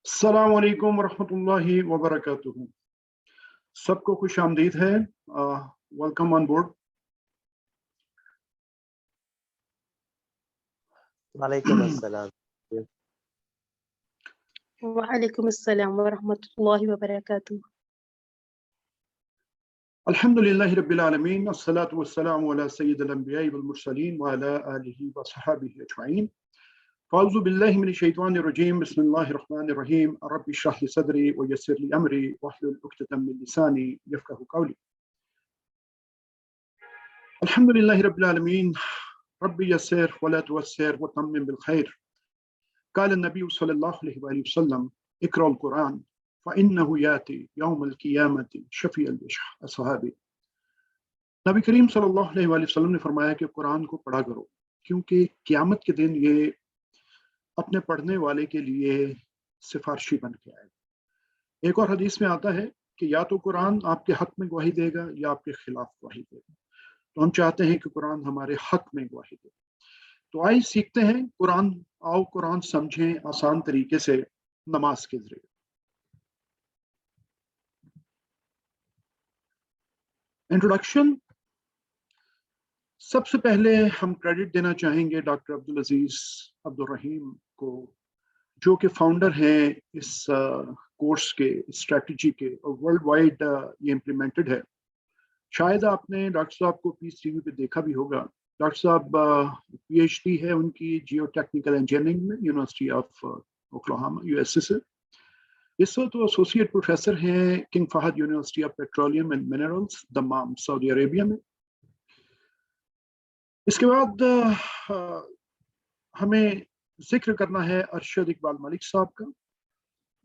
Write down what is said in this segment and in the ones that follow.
अस्सलाम वालेकुम वरहमतुल्लाहि वबरकातुहू। सबको खुश आमदीद है। Welcome on board. वालेकुम अस्सलाम। वालेकुम अस्सलाम वरहमतुल्लाहि वबरकातुह। अल्हम्दुलिल्लाहि रब्बिल आलमीन, अस्सलातु वस्सलामु अला सय्यिदिल अंबिया'i वल मुरसलीन व अला आलिहि व सहाबिहि अजमईन। फ़ाऊज़ु बिल्लाहि मिनश शैतानिर रजीम, बिस्मिल्लाहिर रहमानिर रहीम। रब्बि इश्रह ली सदरी व यस्सिर ली अमरी वहलुल उक़दतम मिन लिसानी यफ़क़हू क़ौली। अल्हम्दुलिल्लाहि रब्बिल आलमीन, रब्बि यस्सिर व ला तुअस्सिर व तम्मिम बिल खैर। क़ाल नबी सल्लल्लाहु अलैहि वसल्लम इक़राउल कुरान फ़इन्नहु याती यौमल क़ियामति शफ़ीअल अस्हाबी। नबी करीम सल्लल्लाहु अलैहि वसल्लम ने फरमाया कि कुरान को पढ़ा करो, क्योंकि क़यामत के दिन ये अपने पढ़ने वाले के लिए सिफारशी बन के आएगा। एक और हदीस में आता है कि या तो कुरान आपके हक में गवाही देगा या आपके खिलाफ गवाही देगा। तो हम चाहते हैं कि कुरान हमारे हक में गवाही दे। तो आइए सीखते हैं कुरान। आओ कुरान समझें आसान तरीके से नमाज के जरिए। इंट्रोडक्शन। सबसे पहले हम क्रेडिट देना चाहेंगे डॉक्टर अब्दुल अजीज अब्दुल रहीम को, जो कि फाउंडर हैं इस कोर्स के, स्ट्रेटजी के, और वर्ल्ड वाइड ये इम्प्लीमेंटेड है। शायद आपने डॉक्टर साहब को पीस टीवी पे देखा भी होगा। डॉक्टर साहब पीएचडी है उनकी जियो टेक्निकल इंजीनियरिंग में, यूनिवर्सिटी ऑफ ओक्लाहोमा यूएसए से। इस वक्त वो एसोसिएट प्रोफेसर हैं King Fahd University of Petroleum and Minerals, Dammam, Saudi Arabia में। इसके बाद हमें जिक्र करना है अरशद इकबाल मलिक साहब का,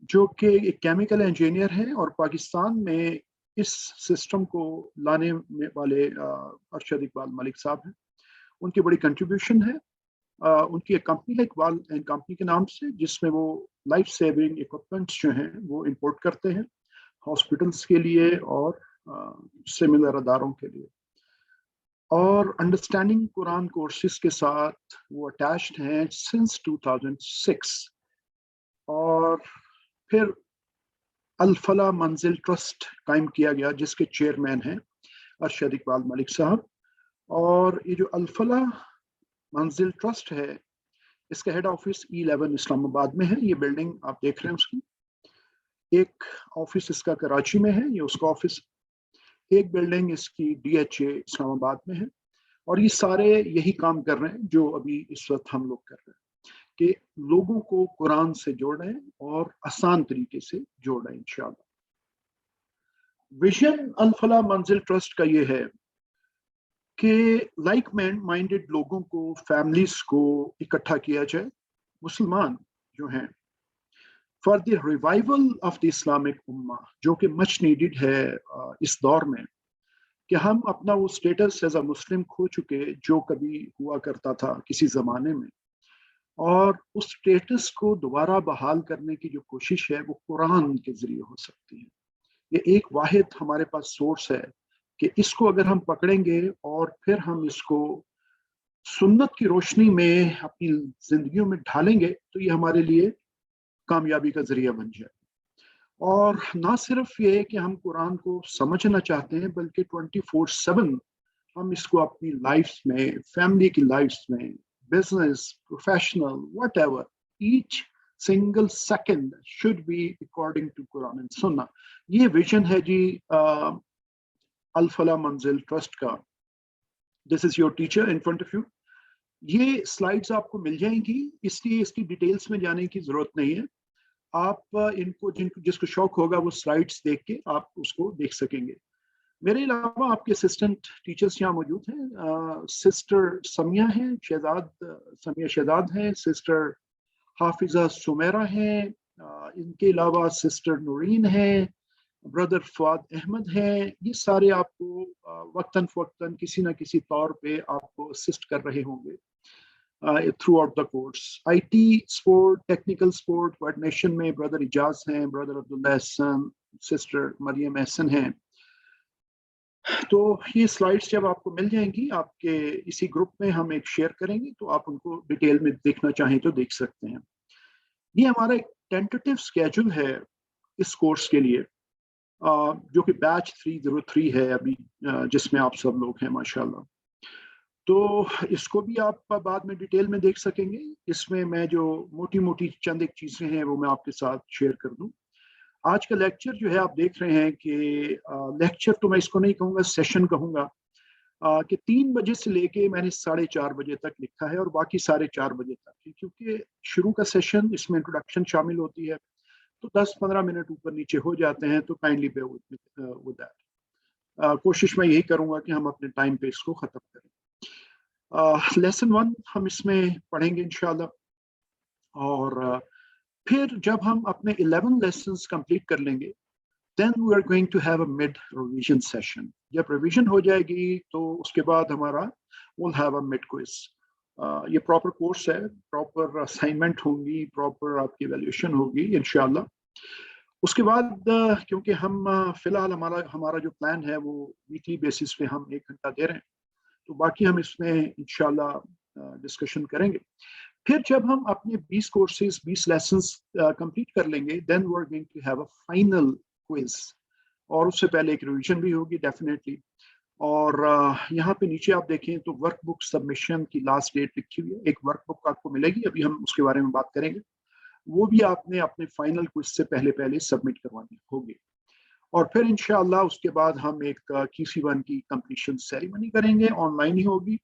जो कि एक केमिकल इंजीनियर हैं और पाकिस्तान में इस सिस्टम को लाने वाले अरशद इकबाल मलिक साहब हैं। उनकी बड़ी कंट्रीब्यूशन है। उनकी एक कंपनी है इकबाल एंड कंपनी के नाम से, जिसमें वो लाइफ सेविंग इक्विपमेंट्स जो हैं वो इंपोर्ट करते हैं हॉस्पिटल्स के लिए और सिमिलर अदारों के लिए। और अंडरस्टैंडिंग कुरान कोर्सेज के साथ वो अटैच्ड हैं सिंस 2006। और फिर अल-फलाह मंजिल ट्रस्ट कायम किया गया, जिसके चेयरमैन हैं अरशद इकबाल मलिक साहब। और ये जो अल-फलाह मंजिल ट्रस्ट है, इसका हेड ऑफिस E11 इस्लामाबाद में है। ये बिल्डिंग आप देख रहे हैं उसकी। एक ऑफिस इसका कराची में है, ये उसका ऑफिस। एक बिल्डिंग इसकी DHA इस्लामाबाद में है। और ये सारे यही काम कर रहे हैं जो अभी इस वक्त हम लोग कर रहे हैं, कि लोगों को कुरान से जोड़ें और आसान तरीके से जोड़ें इंशाअल्लाह। विजन अल-फलाह मंजिल ट्रस्ट का ये है कि लाइक माइंडेड लोगों को, फैमिलीज को इकट्ठा किया जाए, मुसलमान जो हैं, for the revival of the Islamic उम्मा, जो कि मच नीडेड है इस दौर में, कि हम अपना वो स्टेटस एज अ मुस्लिम खो चुके जो कभी हुआ करता था किसी ज़माने में। और उस स्टेटस को दोबारा बहाल करने की जो कोशिश है वो कुरान के जरिए हो सकती है। ये एक वाहिद हमारे पास सोर्स है कि इसको अगर हम पकड़ेंगे और फिर हम इसको सुन्नत की रोशनी में अपनी जिंदगियों में ढालेंगे, तो ये हमारे लिए कामयाबी का जरिया बन जाए। और ना सिर्फ ये कि हम कुरान को समझना चाहते हैं, बल्कि 24/7 हम इसको अपनी लाइफ में, फैमिली की लाइफ में, business, professional, whatever, each single second should be according to Quran and Sunnah. ये विजन है जी अल-फलाह मंजिल ट्रस्ट का। This is your teacher in front of you. ये स्लाइड्स आपको मिल जाएंगी, इसलिए इसकी डिटेल्स में जाने की जरूरत नहीं है। आप इनको, जिसको शौक होगा वो स्लाइड्स देख के आप उसको देख सकेंगे। मेरे अलावा आपके असिस्टेंट टीचर्स यहाँ मौजूद हैं। सिस्टर समिया हैं, समिया शहजाद हैं, सिस्टर हाफिजा सुमेरा हैं, इनके अलावा सिस्टर नूरीन हैं, ब्रदर फवाद अहमद हैं। ये सारे आपको वक्तन फवक्तन किसी ना किसी तौर पे आपको असिस्ट कर रहे होंगे through out the course. IT sport, technical sport coordination में ब्रदर इजाज हैं, ब्रदर अब्दुल्ला हसन, सिस्टर मरियम एहसन हैं। तो ये स्लाइड्स जब आपको मिल जाएंगी, आपके इसी ग्रुप में हम एक शेयर करेंगे, तो आप उनको डिटेल में देखना चाहें तो देख सकते हैं। ये हमारा एक टेंटेटिव स्केड्यूल है इस कोर्स के लिए, जो कि बैच 303 है अभी, जिसमें आप सब लोग हैं माशाल्लाह। तो इसको भी आप बाद में डिटेल में देख सकेंगे। इसमें मैं जो मोटी मोटी चंद एक चीज़ें हैं वो मैं आपके साथ शेयर कर दूं। आज का लेक्चर जो है आप देख रहे हैं कि लेक्चर तो मैं इसको नहीं कहूँगा, सेशन कहूँगा, कि 3 बजे से लेके मैंने 4:30 बजे तक लिखा है और बाकी 4:30 बजे तक, क्योंकि शुरू का सेशन इसमें इंट्रोडक्शन शामिल होती है, तो 10-15 मिनट ऊपर नीचे हो जाते हैं, तो काइंडली बेयर विद दैट। कोशिश मैं यही करूँगा कि हम अपने टाइम पे इसको ख़त्म करें। लेसन 1 हम इसमें पढ़ेंगे इंशाल्लाह, और फिर जब हम अपने 11 लेसन्स कंप्लीट कर लेंगे, then we are going to have a mid revision session. जब रिवीजन हो जाएगी तो उसके बाद हमारा we'll have a mid quiz. ये प्रॉपर कोर्स है, प्रॉपर असाइनमेंट होंगी, प्रॉपर आपकी वैल्यूएशन होगी इंशाल्लाह। उसके बाद क्योंकि हम फिलहाल हमारा जो प्लान है वो वीकली बेसिस पे हम 1 घंटा दे रहे हैं, तो बाकी हम इसमें इंशाल्लाह डिस्कशन करेंगे। फिर जब हम अपने 20 कोर्सेज 20 लेसन्स कंप्लीट कर लेंगे, then we are going to have a final quiz, और उससे पहले एक रिवीजन भी होगी डेफिनेटली। और यहाँ पे नीचे आप देखें तो वर्कबुक सबमिशन की लास्ट डेट लिखी हुई है। एक वर्कबुक आपको मिलेगी, अभी हम उसके बारे में बात करेंगे, वो भी आपने अपने फाइनल क्विज से पहले सबमिट करवानी होगी। और फिर इंशाअल्लाह उसके बाद हम एक QC1 की कंप्लीशन सेरेमनी करेंगे, ऑनलाइन ही होगी।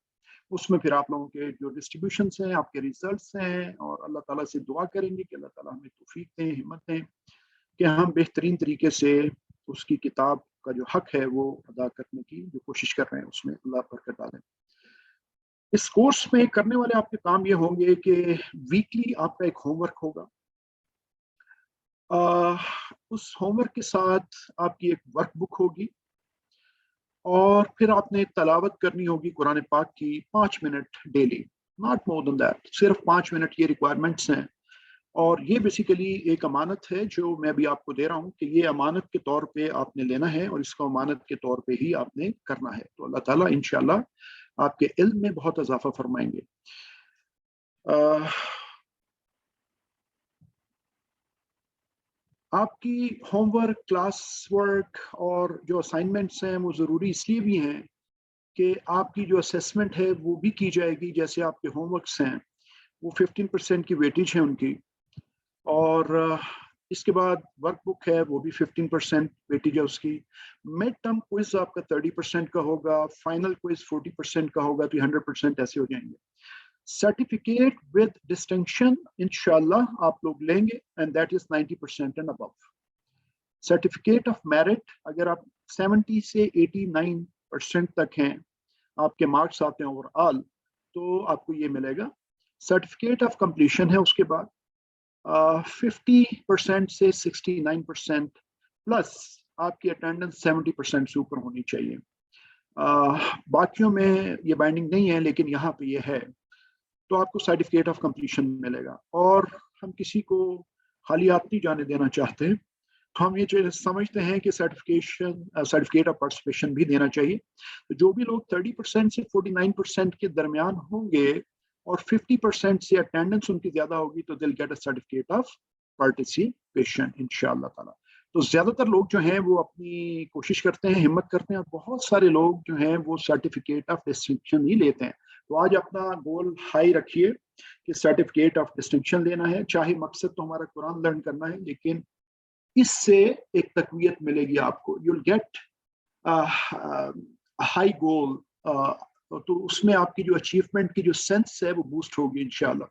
उसमें फिर आप लोगों के जो डिस्ट्रीब्यूशंस हैं, आपके रिजल्ट्स हैं, और अल्लाह ताला से दुआ करेंगे कि अल्लाह ताला हमें तौफीक दें, हिम्मत दें कि हम बेहतरीन तरीके से उसकी किताब का जो हक है वो अदा करने की जो कोशिश कर रहे हैं उसमें अल्लाह बरकत डालें। इस कोर्स में करने वाले आपके काम ये होंगे कि वीकली आपका एक होमवर्क होगा। उस होमवर्क के साथ आपकी एक वर्कबुक होगी, और फिर आपने तलावत करनी होगी कुरान पाक की 5 minute daily, not more than that, सिर्फ 5 मिनट ये रिक्वायरमेंट्स हैं। और ये बेसिकली एक अमानत है जो मैं भी आपको दे रहा हूँ कि ये अमानत के तौर पे आपने लेना है, और इसको अमानत के तौर पे ही आपने करना है। तो अल्लाह ताला इंशाल्लाह आपके इल्म में बहुत इजाफा फरमाएंगे। आपकी होमवर्क, क्लास वर्क और जो असाइनमेंट्स हैं वो ज़रूरी इसलिए भी हैं कि आपकी जो असेसमेंट है वो भी की जाएगी। जैसे आपके होमवर्क्स हैं वो 15% की वेटेज है उनकी, और इसके बाद वर्कबुक है वो भी 15% वेटेज है उसकी। मिड टर्म क्विज आपका 30% का होगा, फाइनल क्विज 40% का होगा, तो 100% ऐसे हो जाएंगे। सर्टिफिकेट विद डिस्टिंक्शन इंशाल्लाह आप लोग लेंगे, and that is 90% and above. Certificate of merit अगर आप 70 से 89% तक हैं, आपके मार्क्स आते हैं ओवरऑल, तो आपको ये मिलेगा। सर्टिफिकेट ऑफ कंप्लीशन है उसके बाद 50% से 69% प्लस आपकी अटेंडेंस 70% से ऊपर होनी चाहिए। बाकियों में ये बाइंडिंग नहीं है, लेकिन यहाँ पे ये है, तो आपको सर्टिफिकेट ऑफ कंप्लीशन मिलेगा। और हम किसी को खाली हाथ नहीं जाने देना चाहते, तो हम ये समझते हैं कि सर्टिफिकेट ऑफ पार्टिसिपेशन भी देना चाहिए। तो जो भी लोग 30% से 49% के दरमियान होंगे और 50% से अटेंडेंस उनकी ज्यादा होगी, तो दिल get a certificate of participation इंशाअल्लाह ताला। तो ज्यादातर लोग जो हैं वो अपनी कोशिश करते हैं, हिम्मत करते हैं, और बहुत सारे लोग जो हैं वो सर्टिफिकेट ऑफ डिस्टिंक्शन ही लेते हैं। तो आज अपना गोल हाई रखिए कि सर्टिफिकेट ऑफ डिस्टिंक्शन लेना है। चाहे मकसद तो हमारा कुरान लर्न करना है, लेकिन इससे एक तकवीयत मिलेगी आपको, यूल गेट हाई गोल, तो उसमें आपकी जो अचीवमेंट की जो सेंस है वो बूस्ट होगी इंशाल्लाह।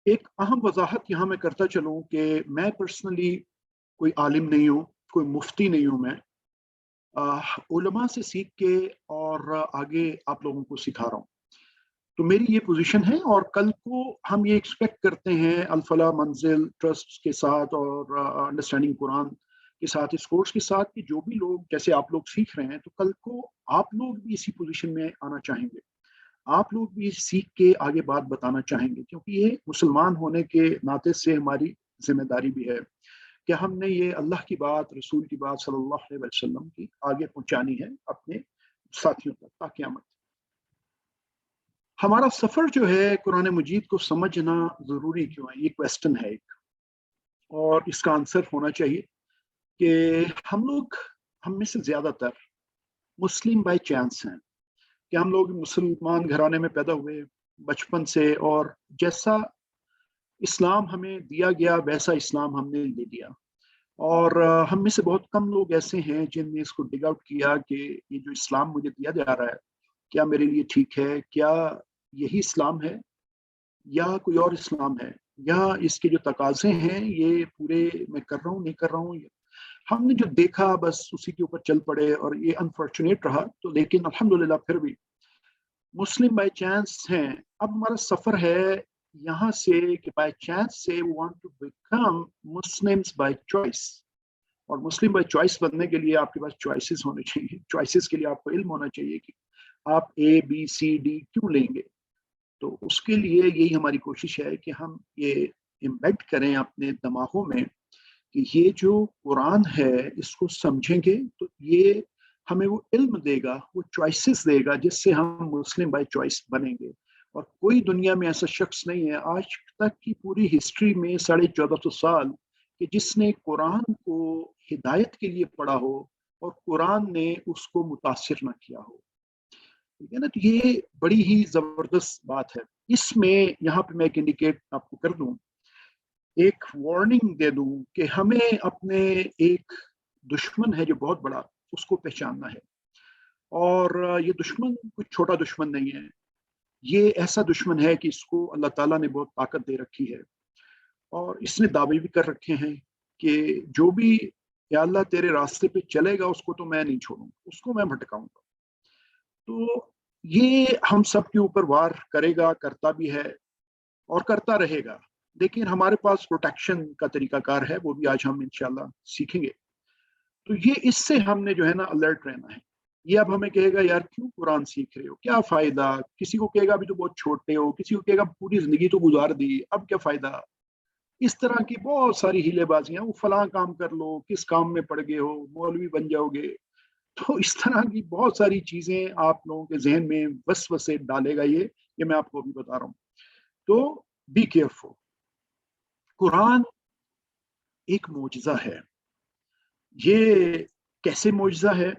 एक अहम वजाहत यहाँ मैं करता चलूँ कि मैं पर्सनली कोई आलिम नहीं हूँ, कोई मुफ्ती नहीं हूँ, मैं उलमा से सीख के और आगे आप लोगों को सिखा रहा हूँ। तो मेरी ये पोजीशन है, और कल को हम ये एक्सपेक्ट करते हैं अल-फलाह मंजिल ट्रस्ट के साथ और अंडरस्टैंडिंग कुरान के साथ, इस कोर्स के साथ, कि जो भी लोग जैसे आप लोग सीख रहे हैं, तो कल को आप लोग भी इसी पोजीशन में आना चाहेंगे, आप लोग भी सीख के आगे बात बताना चाहेंगे, क्योंकि ये मुसलमान होने के नाते से हमारी जिम्मेदारी भी है कि हमने ये अल्लाह की बात, रसूल की बात सल्लल्लाहु अलैहि वसल्लम की आगे पहुंचानी है अपने साथियों तक ता क़यामत। हमारा सफ़र जो है कुरान मजीद को समझना ज़रूरी क्यों है, ये क्वेश्चन है एक, और इसका आंसर होना चाहिए कि हम में से ज़्यादातर मुस्लिम बाय चांस हैं, कि हम लोग मुसलमान घराने में पैदा हुए बचपन से, और जैसा इस्लाम हमें दिया गया वैसा इस्लाम हमने ले लिया। और हम में से बहुत कम लोग ऐसे हैं जिनने इसको डिग आउट किया कि ये जो इस्लाम मुझे दिया जा रहा है क्या मेरे लिए ठीक है, क्या यही इस्लाम है या कोई और इस्लाम है, या इसके जो तकाजे हैं ये पूरे मैं कर रहा हूँ नहीं कर रहा हूँ। हमने जो देखा बस उसी के ऊपर चल पड़े, और ये अनफॉर्चुनेट रहा। तो लेकिन अल्हम्दुलिल्लाह फिर भी मुस्लिम बाय चांस हैं। अब हमारा सफर है यहाँ से कि बाय चांस से we want to become Muslims by choice. और मुस्लिम बाय चॉइस बनने के लिए आपके पास चॉइसेस होने चाहिए। चॉइसेस के लिए आपको इल्म होना चाहिए कि आप ए बी सी डी क्यों लेंगे। तो उसके लिए यही हमारी कोशिश है कि हम ये इम्बेड करें अपने दिमागों में कि ये जो कुरान है इसको समझेंगे तो ये हमें वो इल्म देगा, वो चॉइसेस देगा जिससे हम मुस्लिम बाय चॉइस बनेंगे। और कोई दुनिया में ऐसा शख्स नहीं है आज तक की पूरी हिस्ट्री में 1450 साल कि जिसने कुरान को हिदायत के लिए पढ़ा हो और कुरान ने उसको मुतासिर ना किया हो। ठीक है ना, तो ये बड़ी ही जबरदस्त बात है। इसमें यहाँ पे मैं एक इंडिकेट आपको कर दूं, एक वार्निंग दे दूं कि हमें अपने एक दुश्मन है जो बहुत बड़ा, उसको पहचानना है। और ये दुश्मन कुछ छोटा दुश्मन नहीं है, ये ऐसा दुश्मन है कि इसको अल्लाह ताला ने बहुत ताकत दे रखी है, और इसने दावे भी कर रखे हैं कि जो भी या अल्लाह तेरे रास्ते पे चलेगा उसको तो मैं नहीं छोड़ूंगा, उसको मैं भटकाऊंगा। तो ये हम सब के ऊपर वार करेगा, करता भी है और करता रहेगा। लेकिन हमारे पास प्रोटेक्शन का तरीकाकार है, वो भी आज हम इंशाल्लाह सीखेंगे। तो ये इससे हमने जो है ना अलर्ट रहना है। ये अब हमें कहेगा यार क्यों कुरान सीख रहे हो, क्या फायदा। किसी को कहेगा अभी तो बहुत छोटे हो, किसी को कहेगा पूरी जिंदगी तो गुजार दी, अब क्या फायदा। इस तरह की बहुत सारी हीलेबाजियां, वो फलां काम कर लो, किस काम में पड़ गए हो, मौलवी बन जाओगे। तो इस तरह की बहुत सारी चीजें आप लोगों के जहन में वसवसे डालेगा ये मैं आपको अभी बता रहा हूँ। तो बी केयरफुल। कुरान एक मोजज़ा है। ये कैसे मोजज़ा है?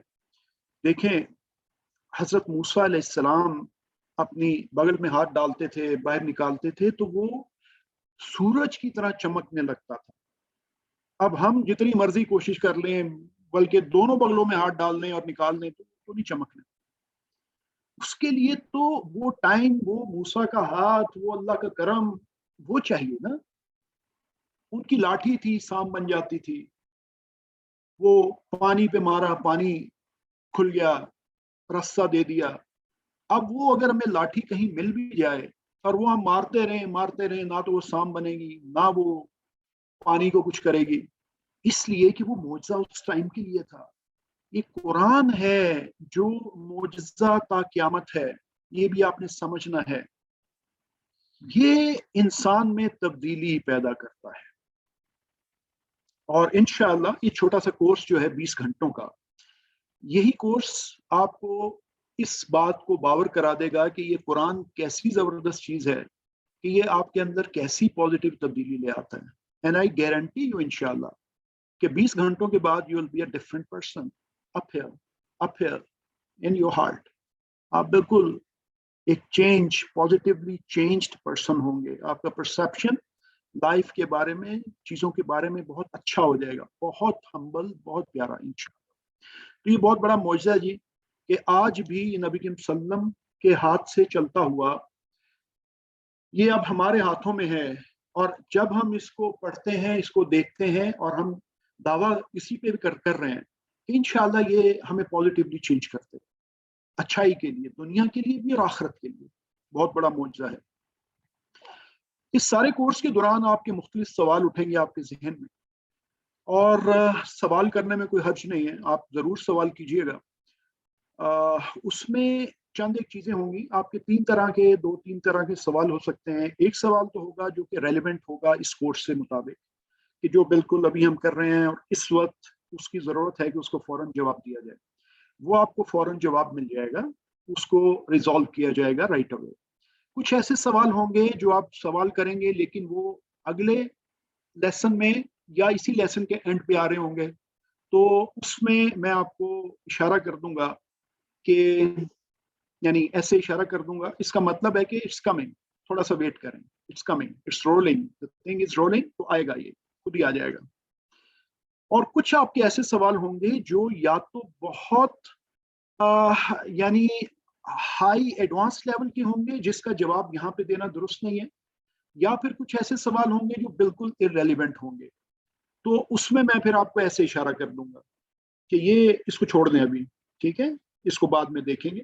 देखें, हजरत मूसा अलैहिस्सलाम अपनी बगल में हाथ डालते थे, बाहर निकालते थे तो वो सूरज की तरह चमकने लगता था। अब हम जितनी मर्जी कोशिश कर लें, बल्कि दोनों बगलों में हाथ डाल लें और निकाल लें तो नहीं चमकने। उसके लिए तो वो टाइम, वो मूसा का हाथ, वो अल्लाह का करम, वो चाहिए ना। उनकी लाठी थी, सांप बन जाती थी। वो पानी पे मारा, पानी खुल गया, रास्ता दे दिया। अब वो अगर हमें लाठी कहीं मिल भी जाए और वो हम मारते रहें, ना तो वो सांप बनेगी ना वो पानी को कुछ करेगी, इसलिए कि वो मोजज़ा उस टाइम के लिए था। ये कुरान है जो मोजज़ा ता क़यामत है, ये भी आपने समझना है। ये इंसान में तब्दीली पैदा करता है। और इंशाअल्लाह ये छोटा सा कोर्स जो है 20 घंटों का, यही कोर्स आपको इस बात को बावर करा देगा कि ये कुरान कैसी जबरदस्त चीज है, कि ये आपके अंदर कैसी पॉजिटिव तब्दीली ले आता है। एंड आई गारंटी यू इंशाल्लाह कि 20 घंटों के बाद you will be a different person up here in your heart. आप बिल्कुल एक पॉजिटिवली चेंज्ड पर्सन होंगे। आपका परसेप्शन लाइफ के बारे में, चीजों के बारे में बहुत अच्छा हो जाएगा, बहुत हम्बल, बहुत प्यारा इंशाल्लाह। तो ये बहुत बड़ा मौजज़ा है जी कि आज भी नबी करीम सल्लम के हाथ से चलता हुआ ये अब हमारे हाथों में है। और जब हम इसको पढ़ते हैं, इसको देखते हैं और हम दावा इसी पे भी कर रहे हैं, इंशाल्लाह ये हमें पॉजिटिवली चेंज करते हैं, अच्छाई के लिए, दुनिया के लिए भी और आखिरत के लिए। बहुत बड़ा मौजज़ा है। इस सारे कोर्स के दौरान आपके मुख्तलिफ सवाल उठेंगे आपके जहन में, और सवाल करने में कोई हर्ज नहीं है, आप जरूर सवाल कीजिएगा। उसमें चंद एक चीजें होंगी आपके, दो तीन तरह के सवाल हो सकते हैं। एक सवाल तो होगा जो कि रेलिवेंट होगा इस कोर्स से मुताबिक, कि जो बिल्कुल अभी हम कर रहे हैं और इस वक्त उसकी जरूरत है कि उसको फौरन जवाब दिया जाए। वो आपको फौरन जवाब मिल जाएगा, उसको रिजॉल्व किया जाएगा राइट अवे। कुछ ऐसे सवाल होंगे जो आप सवाल करेंगे लेकिन वो अगले लेसन में या इसी लेसन के एंड पे आ रहे होंगे, तो उसमें मैं आपको इशारा कर दूंगा कि, यानी ऐसे इशारा कर दूंगा, इसका मतलब है कि इट्स कमिंग, थोड़ा सा वेट करें, it's coming, it's rolling, the thing is rolling, तो आएगा, ये खुद ही आ जाएगा। और कुछ आपके ऐसे सवाल होंगे जो या तो बहुत यानी हाई एडवांस लेवल के होंगे जिसका जवाब यहाँ पे देना दुरुस्त नहीं है, या फिर कुछ ऐसे सवाल होंगे जो बिल्कुल इररेलेवेंट होंगे, तो उसमें मैं फिर आपको ऐसे इशारा कर दूंगा कि ये इसको छोड़ दें अभी, ठीक है, इसको बाद में देखेंगे।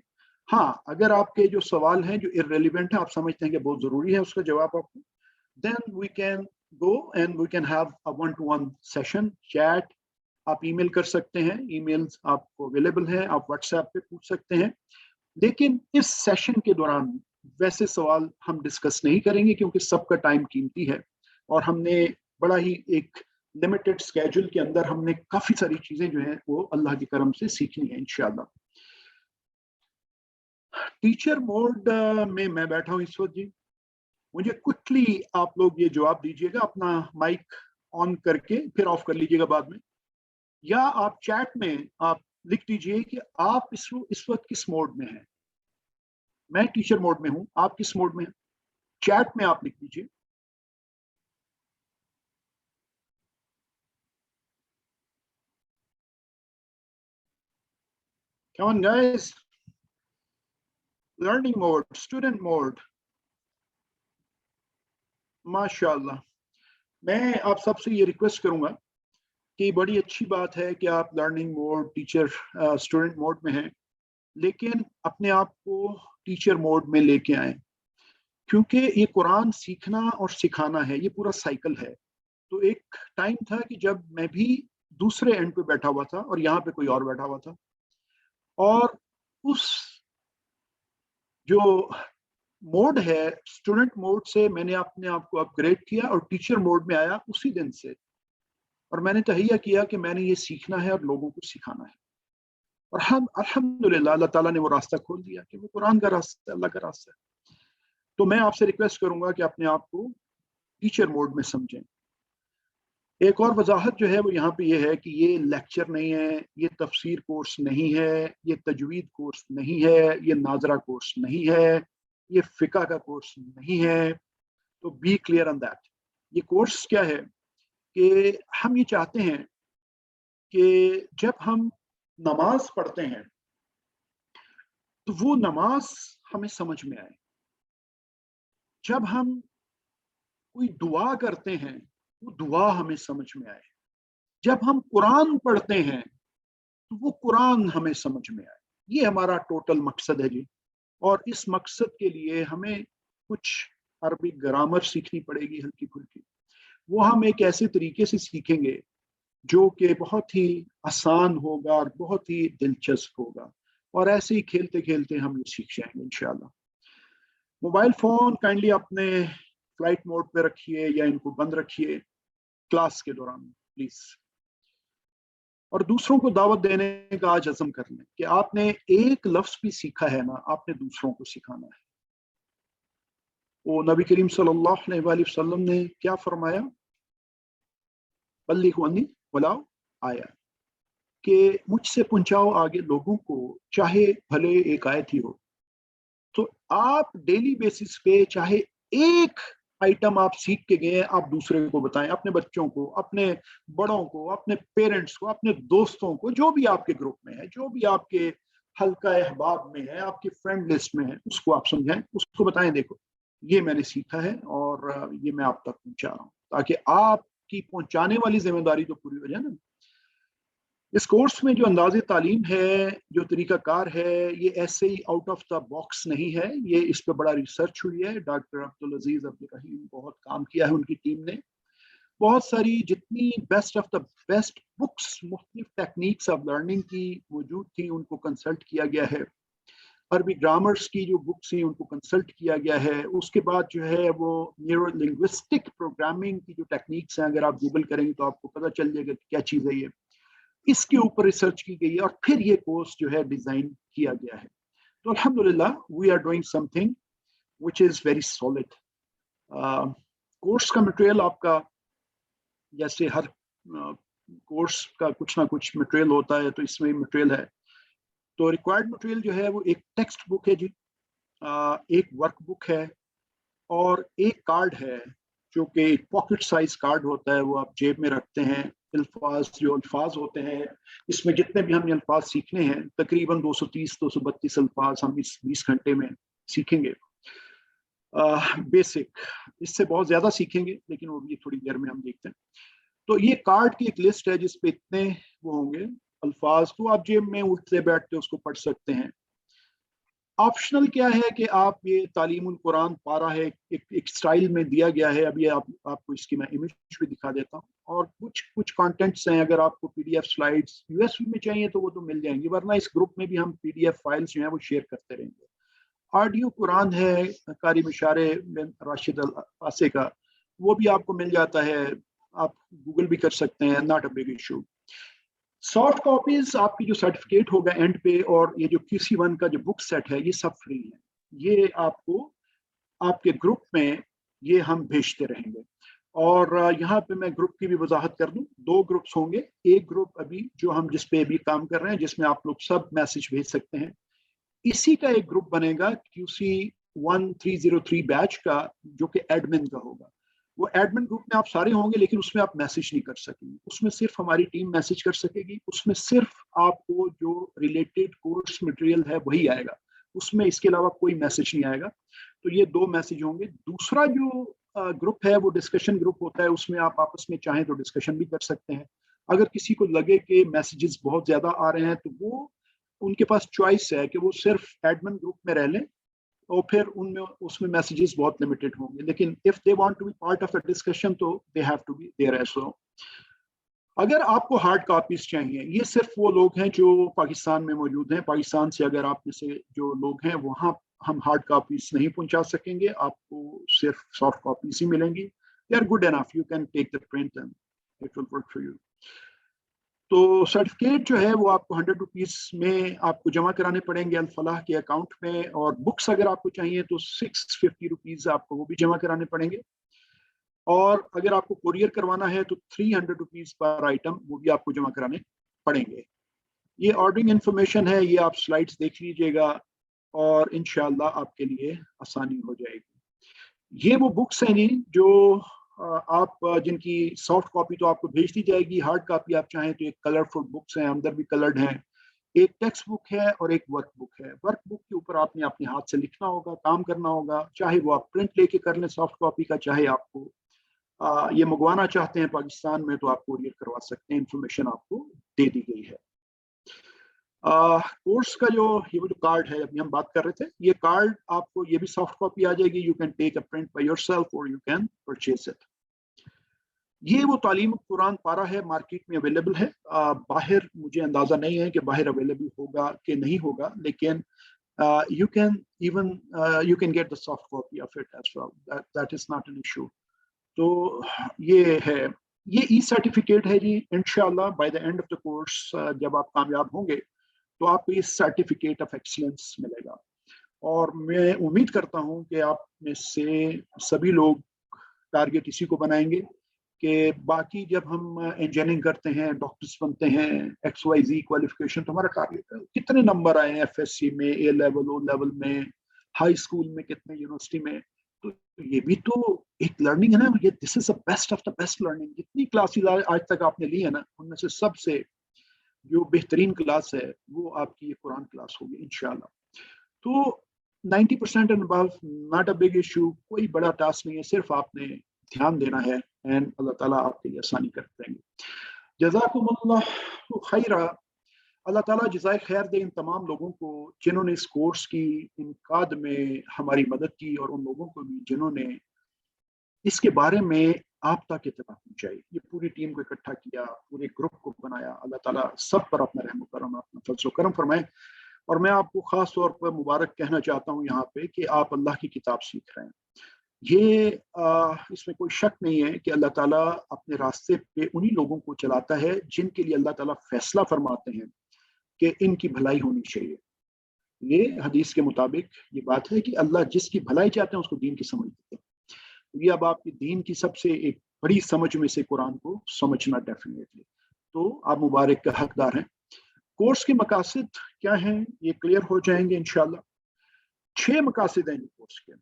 हाँ, अगर आपके जो सवाल हैं जो इररेलेवेंट है, आप समझते हैं कि बहुत जरूरी है उसका जवाब आपको, then we can go and we can have a 1-to-1 session, chat, आप ईमेल कर सकते हैं, ईमेल्स आपको अवेलेबल है, आप व्हाट्सएप पे पूछ सकते हैं। लेकिन इस सेशन के दौरान वैसे सवाल हम डिस्कस नहीं करेंगे क्योंकि सबका टाइम कीमती है और हमने बड़ा ही एक लिमिटेड स्केड्यूल के अंदर हमने काफी सारी चीजें जो हैं वो अल्लाह के करम से सीखनी है इंशाल्लाह। टीचर मोड में मैं बैठा हूं इस वक्त जी, मुझे क्विकली आप लोग ये जवाब दीजिएगा, अपना माइक ऑन करके फिर ऑफ कर लीजिएगा बाद में, या आप चैट में आप लिख दीजिए कि आप इस वक्त किस मोड में हैं। मैं टीचर मोड में हूं, आप किस मोड में हैं, चैट में आप लिख दीजिए। Come on guys, learning mode, student mode, माशाल्लाह। मैं आप सबसे ये रिक्वेस्ट करूंगा कि बड़ी अच्छी बात है कि आप learning mode, teacher student mode में हैं, लेकिन अपने आप को टीचर मोड में लेके आए, क्योंकि ये कुरान सीखना और सिखाना है, ये पूरा साइकिल है। तो एक टाइम था कि जब मैं भी दूसरे एंड पे बैठा हुआ था और यहाँ पे कोई और बैठा हुआ था, और उस जो मोड है स्टूडेंट मोड से मैंने अपने आप को अपग्रेड किया और टीचर मोड में आया उसी दिन से, और मैंने तहैया किया कि मैंने ये सीखना है और लोगों को सिखाना है। और हम अल्हम्दुलिल्लाह अल्लाह ताला ने वो रास्ता खोल दिया कि वो कुरान का रास्ता, अल्लाह का रास्ता है। तो मैं आपसे रिक्वेस्ट करूंगा कि अपने आप को टीचर मोड में समझें। एक और वजाहत जो है वो यहाँ पे ये है कि ये लेक्चर नहीं है, ये तफसीर कोर्स नहीं है, ये तजवीद कोर्स नहीं है, ये नाजरा कोर्स नहीं है, ये फिका का कोर्स नहीं है। तो बी क्लियर ऑन दैट। ये कोर्स क्या है कि हम ये चाहते हैं कि जब हम नमाज पढ़ते हैं तो वो नमाज हमें समझ में आए, जब हम कोई दुआ करते हैं वो दुआ हमें समझ में आए, जब हम कुरान पढ़ते हैं तो वो कुरान हमें समझ में आए। ये हमारा टोटल मकसद है जी। और इस मकसद के लिए हमें कुछ अरबी ग्रामर सीखनी पड़ेगी हल्की फुल्की, वो हम एक ऐसे तरीके से सीखेंगे जो कि बहुत ही आसान होगा और बहुत ही दिलचस्प होगा, और ऐसे ही खेलते खेलते हम ये सीख जाएंगे इंशाल्लाह। मोबाइल फोन काइंडली अपने फ्लाइट मोड पे रखिए या इनको बंद रखिए क्लास के दौरान प्लीज, और दूसरों को दावत देने का आज अज़म कर लें कि आपने एक लफ्ज भी सीखा है ना, आपने दूसरों को सिखाना है। वो नबी करीम सल्लल्लाहु अलैहि वसल्लम ने क्या फरमाया, बल्लिगु अन्नी वलाउ आया, कि मुझसे पहुंचाओ आगे लोगों को, चाहे भले एक आयत ही हो। तो आप डेली बेसिस पे चाहे एक आइटम आप सीख के गए, आप दूसरे को बताएं, अपने बच्चों को, अपने बड़ों को, अपने पेरेंट्स को, अपने दोस्तों को, जो भी आपके ग्रुप में है, जो भी आपके हल्का अहबाब में है, आपकी फ्रेंड लिस्ट में है, उसको आप समझाएं, उसको बताएं, देखो ये मैंने सीखा है और ये मैं आप तक पहुंचा रहा हूँ, ताकि आपकी पहुंचाने वाली जिम्मेदारी तो पूरी हो जाए ना। इस कोर्स में जो अंदाज़े तालीम है, जो तरीक़ाकार है, ये ऐसे ही आउट ऑफ द बॉक्स नहीं है, ये इस पे बड़ा रिसर्च हुई है। डॉक्टर अब्दुल अजीज अब्दुल रहीम बहुत काम किया है उनकी टीम ने, बहुत सारी जितनी best of the best books मुख्तलिफ टेक्निक्स ऑफ लर्निंग की मौजूद थी उनको कंसल्ट किया गया है। अरबी ग्रामर्स की जो बुक्स थी उनको कंसल्ट किया गया है। उसके बाद जो है वो न्यूरो लिंग्विस्टिक प्रोग्रामिंग की जो टेक्निक्स हैं, अगर आप गूगल करेंगे तो आपको पता चल जाएगा कि क्या चीज़ है ये, इसके ऊपर रिसर्च की गई है और फिर ये कोर्स जो है डिजाइन किया गया है। तो अल्हम्दुलिल्लाह we are doing something which is very solid. Course का मटेरियल आपका, जैसे हर कोर्स का कुछ ना कुछ मटेरियल होता है, तो इसमें मटेरियल है। तो रिक्वायर्ड मटेरियल जो है वो एक टेक्स्ट बुक है जी, एक वर्क बुक है और एक कार्ड है जो कि एक पॉकेट साइज कार्ड होता है, वो आप जेब में रखते हैं। जो अल्फाज होते हैं इसमें, जितने भी हमने अल्फाज सीखने हैं, तकरीबन 230-232 अल्फाज हम इस 20 घंटे में सीखेंगे। बेसिक, इससे बहुत ज्यादा सीखेंगे लेकिन वो भी थोड़ी देर में हम देखते हैं। तो ये कार्ड की एक लिस्ट है जिसपे इतने वो होंगे अल्फाज, तो आप जेब में उठते बैठते उसको पढ़ सकते हैं। ऑप्शनल क्या है कि आप ये तालीमुल कुरान पारा है, एक स्टाइल में दिया गया है। अभी आपको इसकी मैं इमेज भी दिखा देता हूँ। और कुछ कंटेंट्स हैं, अगर आपको पीडीएफ स्लाइड्स यूएसबी में चाहिए तो वो तो मिल जाएंगी, वरना इस ग्रुप में भी हम पीडीएफ फाइल्स जो हैं वो शेयर करते रहेंगे। ऑडियो कुरान है कारी मिशारे बिन राशिद अल फासे का, वो भी आपको मिल जाता है, आप गूगल भी कर सकते हैं, not a big issue. Soft copies आपकी जो सर्टिफिकेट होगा एंड पे, और ये जो QC1 का जो बुक सेट है, ये सब फ्री है। ये आपको आपके ग्रुप में ये हम भेजते रहेंगे। और यहाँ पे मैं ग्रुप की भी वजाहत कर दूं, 2 ग्रुप्स होंगे। एक ग्रुप अभी जो हम जिस पे अभी काम कर रहे हैं, जिसमें आप लोग सब मैसेज भेज सकते हैं। इसी का एक ग्रुप बनेगा QC1303 बैच का, जो कि एडमिन का होगा। वो एडमिन ग्रुप में आप सारे होंगे, लेकिन उसमें आप मैसेज नहीं कर सकेंगे, उसमें सिर्फ हमारी टीम मैसेज कर सकेगी। उसमें सिर्फ आपको जो रिलेटेड कोर्स मटेरियल है वही आएगा, उसमें इसके अलावा कोई मैसेज नहीं आएगा। तो ये 2 मैसेज होंगे। दूसरा जो ग्रुप है वो डिस्कशन ग्रुप होता है, उसमें आप आपस में चाहें तो डिस्कशन भी कर सकते हैं। अगर किसी को लगे कि मैसेजेस बहुत ज्यादा आ रहे हैं, तो वो उनके पास चॉइस है कि वो सिर्फ एडमिन ग्रुप में रह लें, और फिर उसमें मैसेजेस बहुत लिमिटेड होंगे। लेकिन if they want to be part of a discussion, तो they have to be there as well. अगर आपको हार्ड कॉपीज चाहिए, ये सिर्फ वो लोग हैं जो पाकिस्तान में मौजूद हैं। पाकिस्तान से अगर आप में से जो लोग हैं, वहाँ हम हार्ड कॉपीज नहीं पहुंचा सकेंगे, आपको सिर्फ सॉफ्ट कॉपीज ही मिलेंगी। They are good enough, you can take the print and it will work for you. तो सर्टिफिकेट जो है वो आपको 100 रुपीज में आपको जमा कराने पड़ेंगे अल-फलाह के अकाउंट में, और बुक्स अगर आपको चाहिए तो 650 रुपीज आपको वो भी जमा कराने पड़ेंगे। और अगर आपको कोरियर करवाना है तो 300 रुपीज पर आइटम वो भी आपको जमा कराने पड़ेंगे। ये ऑर्डरिंग इंफॉर्मेशन है, ये आप स्लाइड्स देख लीजिएगा और इंशाल्लाह आपके लिए आसानी हो जाएगी। ये वो बुक्स हैं नहीं जो आप जिनकी सॉफ्ट कॉपी तो आपको भेज दी जाएगी, हार्ड कॉपी आप चाहें तो एक कलरफुल बुक्स हैं, अंदर भी कलर्ड हैं। एक टेक्स्ट बुक है और एक वर्क बुक है। वर्क बुक के ऊपर आपने अपने हाथ से लिखना होगा, काम करना होगा, चाहे वो आप प्रिंट लेके कर लें सॉफ्ट कॉपी का, चाहे आपको ये मंगवाना चाहते हैं पाकिस्तान में तो आप कोरियर करवा सकते हैं। इंफॉर्मेशन आपको दे दी गई है। कोर्स का ये वो जो कार्ड है, अभी हम बात कर रहे थे, ये कार्ड आपको ये भी सॉफ्ट कॉपी आ जाएगी। You can take a print by yourself और यू कैन परचेज इट। ये वो तालीम कुरान पारा है, मार्केट में अवेलेबल है। बाहर मुझे अंदाजा नहीं है कि बाहर अवेलेबल होगा कि नहीं होगा, लेकिन you can get the soft copy of it as well. That is not an issue. तो ये है, ये ई सर्टिफिकेट है जी। इंशाल्लाह by the end of the course जब आप कामयाब होंगे तो आपको ये सर्टिफिकेट ऑफ एक्सीलेंस मिलेगा। और मैं उम्मीद करता हूँ कि आप में से सभी लोग टारगेट इसी को बनाएंगे कि बाकी जब हम इंजीनियरिंग करते हैं, डॉक्टर्स बनते हैं, XYZ क्वालिफिकेशन, तो हमारा टारगेट कितने नंबर आए हैं FSC में, A लेवल, O लेवल में, हाई स्कूल में कितने, यूनिवर्सिटी में। तो ये भी तो एक लर्निंग है ना, ये this is the best of the best learning. जितनी क्लासेस आज तक आपने ली है ना, उनमें से सबसे जो बेहतरीन क्लास है वो आपकी ये कुरान क्लास होगी इंशाल्लाह। तो 90% and above not a big issue, कोई बड़ा टास्क नहीं है, सिर्फ आपने ध्यान देना है एंड अल्लाह ताला आपके लिए आसानी कर देंगे। जज़ाकुमुल्लाह खैरा। अल्लाह ताला जज़ाए खैर दे इन तमाम लोगों को जिन्होंने इस कोर्स की इनकाद में हमारी मदद की, और उन लोगों को भी जिन्होंने इसके बारे में आप तक इत्तला पहुंचाई। ये पूरी टीम को इकट्ठा किया, पूरे ग्रुप को बनाया। अल्लाह ताला सब पर अपना रहम करम, अपना फजल करम फरमाए। और मैं आपको खास तौर पर मुबारक कहना चाहता हूँ यहाँ पे कि आप अल्लाह की किताब सीख रहे हैं। ये इसमें कोई शक नहीं है कि अल्लाह ताला अपने रास्ते पे उन्हीं लोगों को चलाता है जिनके लिए अल्लाह ताला फैसला फरमाते हैं कि इनकी भलाई होनी चाहिए। یہ حدیث کے مطابق یہ بات ہے کہ اللہ جس کی بھلائی چاہتے ہیں اس کو دین کی سمجھ دیتے ہیں. یہ اب آپ کی دین کی سب سے ایک بڑی سمجھ میں سے قرآن کو سمجھنا ڈیفینیٹلی. تو آپ مبارک کا حقدار ہیں. کورس کے مقاصد کیا ہیں یہ کلیئر ہو جائیں گے انشاءاللہ. 6 مقاصد ہیں کورس کے.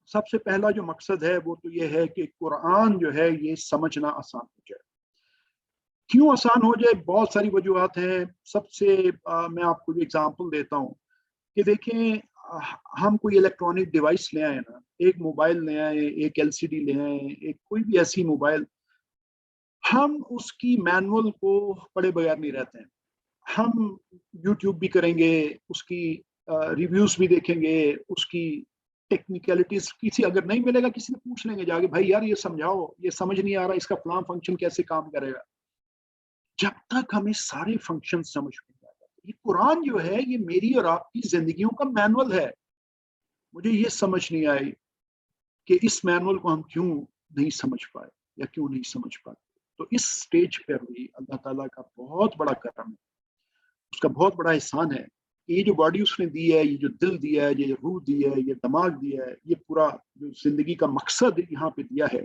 سب سے پہلا جو مقصد ہے وہ تو یہ ہے کہ قرآن جو ہے یہ سمجھنا آسان ہو جائے. کیوں آسان ہو جائے؟ بہت ساری وجوہات ہیں. سب سے میں آپ کو ایگزامپل دیتا ہوں کہ دیکھیں ہم کوئی الیکٹرانک ڈیوائس لے آئے نا, ایک موبائل لے آئے, ایک LCD لے آئے, ایک کوئی بھی ایسی موبائل, ہم اس کی مینول کو پڑھے بغیر نہیں رہتے ہیں. ہم یوٹیوب بھی کریں گے, اس کی ریویوز بھی دیکھیں گے, اس کی ٹیکنیکلٹیز کسی اگر نہیں ملے گا کسی سے پوچھ لیں گے جا کے, بھائی یار یہ سمجھاؤ, یہ سمجھ نہیں آ رہا, اس کا فلاں فنکشن کیسے کام کرے گا. جب تک ہمیں سارے فنکشن سمجھ میں آ جاتے. یہ قرآن جو ہے یہ میری اور آپ کی زندگیوں کا مینول ہے. مجھے یہ سمجھ نہیں آئی کہ اس مینول کو ہم کیوں نہیں سمجھ پائے یا کیوں نہیں سمجھ پائے. تو اس سٹیج پر بھی اللہ تعالیٰ کا بہت بڑا کرم ہے, اس کا بہت بڑا احسان ہے کہ یہ جو باڈی اس نے دی ہے, یہ جو دل دیا ہے, یہ روح دی ہے, یہ دماغ دیا ہے, یہ پورا جو زندگی کا مقصد یہاں پہ دیا ہے,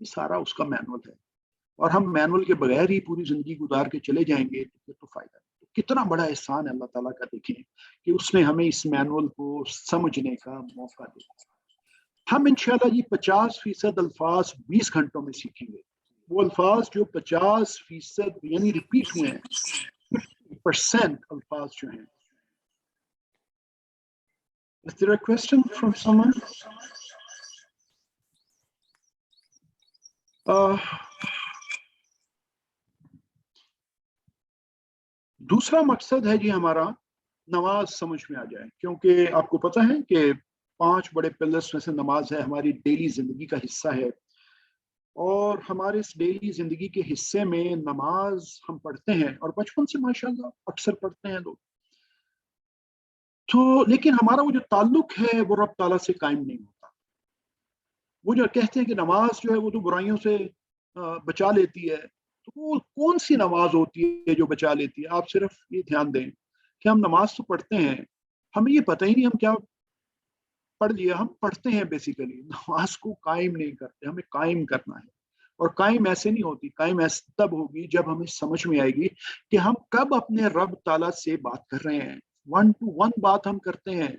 یہ سارا اس کا مینول ہے. اور ہم مینول کے بغیر ہی پوری زندگی گزار کے چلے جائیں گے تو پھر تو فائدہ نہیں. تو کتنا بڑا احسان ہے اللہ تعالیٰ کا, دیکھیں کہ اس نے ہمیں اس مینول کو سمجھنے کا موقع دیا. ہم انشاءاللہ یہ 50% الفاظ 20 گھنٹوں میں سیکھیں گے. وہ الفاظ جو 50% یعنی ریپیٹ ہوئے ہیں, 50% الفاظ جو ہیں. Is there a question from someone? دوسرا مقصد ہے جی ہمارا نماز سمجھ میں آ جائے, کیونکہ آپ کو پتہ ہے کہ 5 بڑے پلرز میں سے نماز ہے, ہماری ڈیلی زندگی کا حصہ ہے. اور ہمارے اس ڈیلی زندگی کے حصے میں نماز ہم پڑھتے ہیں, اور بچپن سے ماشاءاللہ اکثر پڑھتے ہیں لوگ. تو لیکن ہمارا وہ جو تعلق ہے وہ رب تعالیٰ سے قائم نہیں ہوتا. وہ جو کہتے ہیں کہ نماز جو ہے وہ تو برائیوں سے بچا لیتی ہے, تو وہ کون سی نماز ہوتی ہے جو بچا لیتی ہے؟ آپ صرف یہ دھیان دیں کہ ہم نماز تو پڑھتے ہیں, ہمیں یہ پتہ ہی نہیں ہم کیا پڑھ لیا. ہم پڑھتے ہیں بیسیکلی, نماز کو قائم نہیں کرتے. ہمیں قائم کرنا ہے, اور قائم ایسے نہیں ہوتی. قائم ایسے تب ہوگی جب ہمیں سمجھ میں آئے گی کہ ہم کب اپنے رب تعالیٰ سے بات کر رہے ہیں. 1 to 1 بات ہم کرتے ہیں,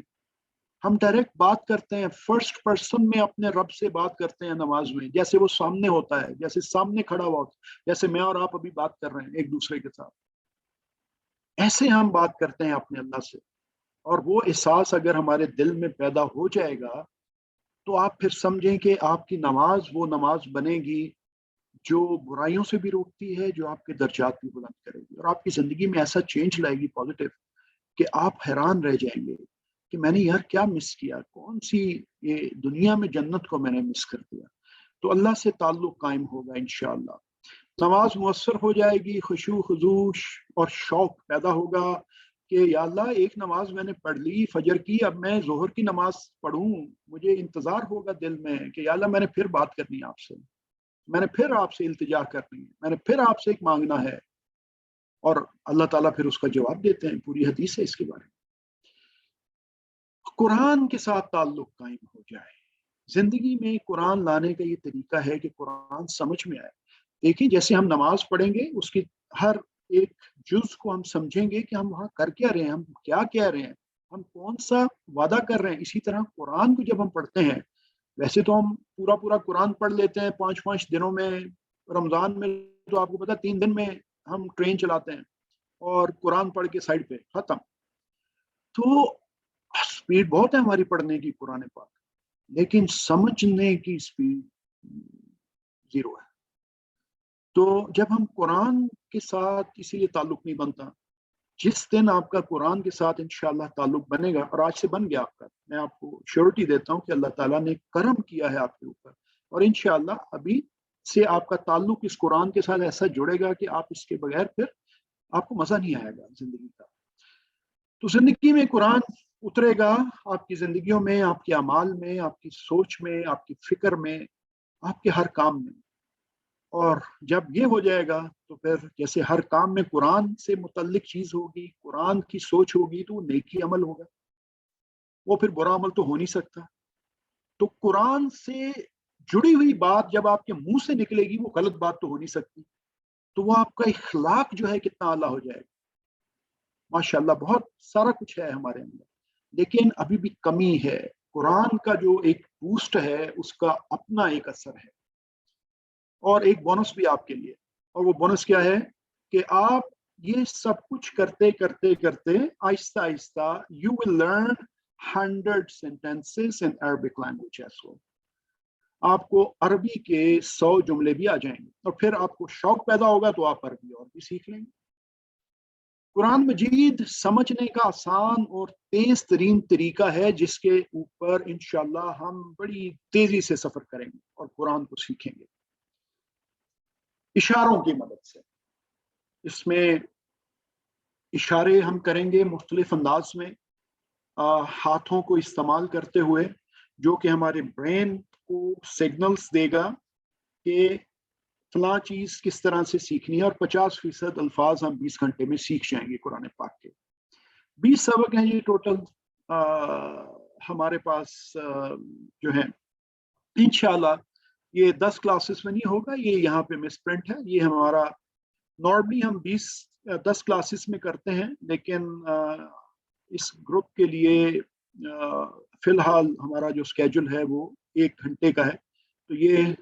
ہم ڈائریکٹ بات کرتے ہیں, فرسٹ پرسن میں اپنے رب سے بات کرتے ہیں نماز میں, جیسے وہ سامنے ہوتا ہے, جیسے سامنے کھڑا ہوا ہوتا ہے, جیسے میں اور آپ ابھی بات کر رہے ہیں ایک دوسرے کے ساتھ. ایسے ہم بات کرتے ہیں اپنے اللہ سے. اور وہ احساس اگر ہمارے دل میں پیدا ہو جائے گا تو آپ پھر سمجھیں کہ آپ کی نماز وہ نماز بنے گی جو برائیوں سے بھی روکتی ہے, جو آپ کے درجات بھی بلند کرے گی, اور آپ کی زندگی میں ایسا چینج لائے گی پازیٹیو کہ آپ حیران رہ جائیں گے کہ میں نے یار کیا مس کیا, کون سی یہ دنیا میں جنت کو میں نے مس کر دیا. تو اللہ سے تعلق قائم ہوگا انشاءاللہ. نماز مؤثر ہو جائے گی, خشوع خضوع اور شوق پیدا ہوگا کہ یا اللہ ایک نماز میں نے پڑھ لی فجر کی, اب میں ظہر کی نماز پڑھوں. مجھے انتظار ہوگا دل میں کہ یا اللہ میں نے پھر بات کرنی ہے آپ سے, میں نے پھر آپ سے التجا کرنی ہے, میں نے پھر آپ سے ایک مانگنا ہے. اور اللہ تعالیٰ پھر اس کا جواب دیتے ہیں. پوری حدیث ہے اس کے بارے میں. قرآن کے ساتھ تعلق قائم ہو جائے. زندگی میں قرآن لانے کا یہ طریقہ ہے کہ قرآن سمجھ میں آئے. دیکھیں جیسے ہم نماز پڑھیں گے, اس کی ہر ایک جز کو ہم سمجھیں گے کہ ہم وہاں کر کیا رہے ہیں, ہم کیا کہہ رہے ہیں, ہم کون سا وعدہ کر رہے ہیں. اسی طرح قرآن کو جب ہم پڑھتے ہیں, ویسے تو ہم پورا قرآن پڑھ لیتے ہیں 5 دنوں میں. رمضان میں تو آپ کو پتا 3 دن میں ہم ٹرین چلاتے ہیں اور قرآن پڑھ کے سائڈ پہ ختم. تو سپیڈ بہت ہے ہماری پڑھنے کی قرآن پاک, لیکن سمجھنے کی سپیڈ 0 ہے. تو جب ہم قرآن کے ساتھ اسی لیے تعلق نہیں بنتا. جس دن آپ کا قرآن کے ساتھ انشاءاللہ تعلق بنے گا, اور آج سے بن گیا آپ کا, میں آپ کو شیورٹی دیتا ہوں کہ اللہ تعالیٰ نے کرم کیا ہے آپ کے اوپر, اور انشاءاللہ ابھی سے آپ کا تعلق اس قرآن کے ساتھ ایسا جڑے گا کہ آپ اس کے بغیر پھر آپ کو مزہ نہیں آئے گا زندگی کا. تو زندگی میں قرآن اترے گا آپ کی زندگیوں میں, آپ کے اعمال میں, آپ کی سوچ میں, آپ کی فکر میں, آپ کے ہر کام میں. اور جب یہ ہو جائے گا تو پھر جیسے ہر کام میں قرآن سے متعلق چیز ہوگی, قرآن کی سوچ ہوگی, تو وہ نیکی عمل ہوگا. वो फिर बुरा अमल तो हो नहीं सकता। तो कुरान से जुड़ी हुई बात जब आपके मुंह से निकलेगी वो गलत बात तो हो नहीं सकती, तो वो आपका इखलाक जो है कितना आला हो जाएगा। माशाल्लाह बहुत सारा कुछ है हमारे अंदर, लेकिन अभी भी कमी है। कुरान का जो एक बूस्ट है उसका अपना एक असर है, और एक बोनस भी आपके लिए। और वो बोनस क्या है कि आप ये सब कुछ करते करते करते आहिस्ता आहिस्ता you will learn 100 sentences in Arabic language as well. आपको अरबी के 100 जुमले भी आ जाएंगे, और फिर आपको शौक पैदा होगा तो आप अरबी और भी सीख लेंगे। कुरान मजीद समझने का आसान और तेज तरीन तरीका है, जिसके ऊपर इंशाल्लाह हम बड़ी तेजी से सफर करेंगे और कुरान को सीखेंगे इशारों की मदद से। इसमें इशारे हम करेंगे मुख्तलिफ अंदाज में, हाथों को इस्तेमाल करते हुए, जो कि हमारे ब्रेन को सिग्नल्स देगा कि फलां चीज किस तरह से सीखनी है। और 50% अल्फाज हम 20 घंटे में सीख जाएंगे कुरान पाक के। 20 सबक हैं ये टोटल हमारे पास जो है। इंशाल्लाह ये 10 क्लासेस में नहीं होगा, ये यहाँ पे मिस प्रिंट है। ये हमारा नॉर्मली हम 10 क्लासेस में करते हैं, लेकिन इस ग्रुप के लिए फिलहाल हमारा जो स्केड्यूल है वो 1 घंटे का है, तो ये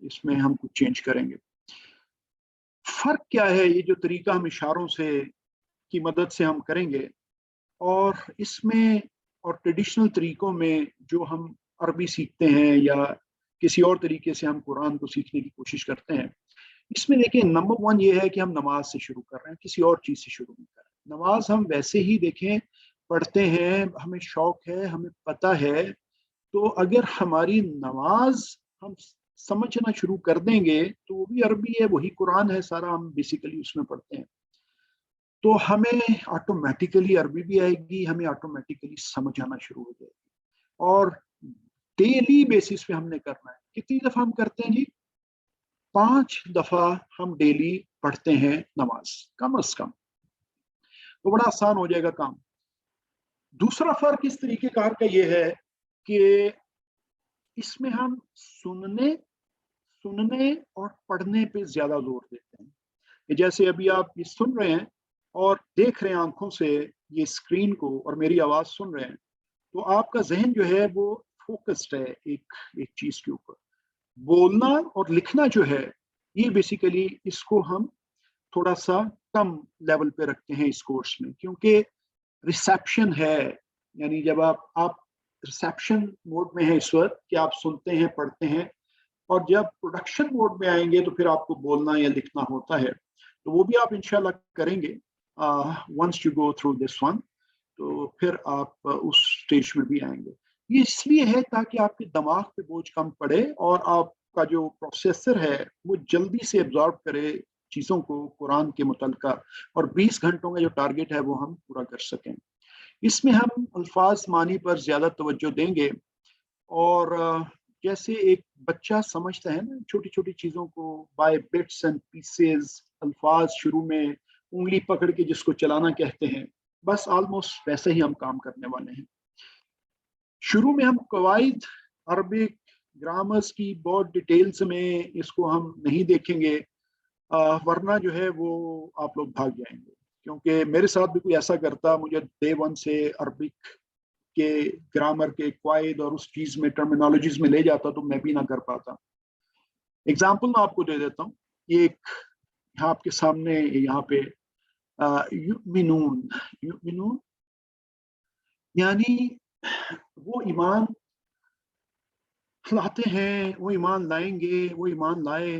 इसमें हम कुछ चेंज करेंगे। फर्क क्या है, ये जो तरीका हम इशारों से की मदद से हम करेंगे, और इसमें और ट्रेडिशनल तरीकों में जो हम अरबी सीखते हैं या किसी और तरीके से हम कुरान को सीखने की कोशिश करते हैं, इसमें देखिए नंबर 1 ये है कि हम नमाज से शुरू कर रहे हैं, किसी और चीज से शुरू नहीं कर रहे। नमाज हम वैसे ही देखें पढ़ते हैं, हमें शौक है, हमें पता है, तो अगर हमारी नमाज हम समझना शुरू कर देंगे तो वो भी अरबी है, वही कुरान है सारा, हम बेसिकली उसमें पढ़ते हैं, तो हमें ऑटोमेटिकली अरबी भी आएगी, हमें ऑटोमेटिकली समझ आना शुरू हो जाएगी। और डेली बेसिस पे हमने करना है। कितनी दफा हम करते हैं जी? 5 दफा हम डेली पढ़ते हैं नमाज, कम से कम, तो बड़ा आसान हो जाएगा काम। दूसरा फर्क इस तरीके कार का ये है कि इसमें हम सुनने और पढ़ने पे ज्यादा जोर देते हैं। जैसे अभी आप ये सुन रहे हैं और देख रहे हैं आंखों से ये स्क्रीन को, और मेरी आवाज सुन रहे हैं, तो आपका जहन जो है वो फोकस्ड है एक चीज के ऊपर। बोलना और लिखना जो है, ये बेसिकली इसको हम थोड़ा सा कम लेवल पे रखते हैं इस कोर्स में, क्योंकि रिसेप्शन है, यानी जब आप रिसेप्शन मोड में है इस वक्त कि आप सुनते हैं पढ़ते हैं, और जब प्रोडक्शन मोड में आएंगे तो फिर आपको बोलना या लिखना होता है, तो वो भी आप इंशाल्लाह करेंगे once you go through this one, तो फिर आप उस स्टेज में भी आएंगे। ये इसलिए है ताकि आपके दिमाग पे बोझ कम पड़े और आपका जो प्रोसेसर है वो जल्दी से एब्जॉर्ब करे चीज़ों को कुरान के मुतल्लिका, और 20 घंटों का जो टारगेट है वो हम पूरा कर सकें। इसमें हम अल्फाज मानी पर ज़्यादा तवज्जो देंगे, और जैसे एक बच्चा समझता है ना छोटी छोटी चीज़ों को बाय बिट्स एंड पीसेस, अल्फाज शुरू में उंगली पकड़ के जिसको चलाना कहते हैं, बस ऑलमोस्ट वैसे ही हम काम करने वाले हैं। शुरू में हम कवायद अरबिक ग्रामर्स की बहुत डिटेल्स में इसको हम नहीं देखेंगे, वरना जो है वो आप लोग भाग जाएंगे, क्योंकि मेरे साथ भी कोई ऐसा करता, मुझे डे 1 से अरबिक के ग्रामर के क्वायद और उस चीज में टर्मिनोलॉजीज में ले जाता तो मैं भी ना कर पाता। एग्जाम्पल मैं आपको दे देता हूँ, एक यहाँ आपके सामने यहाँ पे युमिनून यानी वो ईमान लाते हैं, वो ईमान लाएंगे, वो ईमान लाए।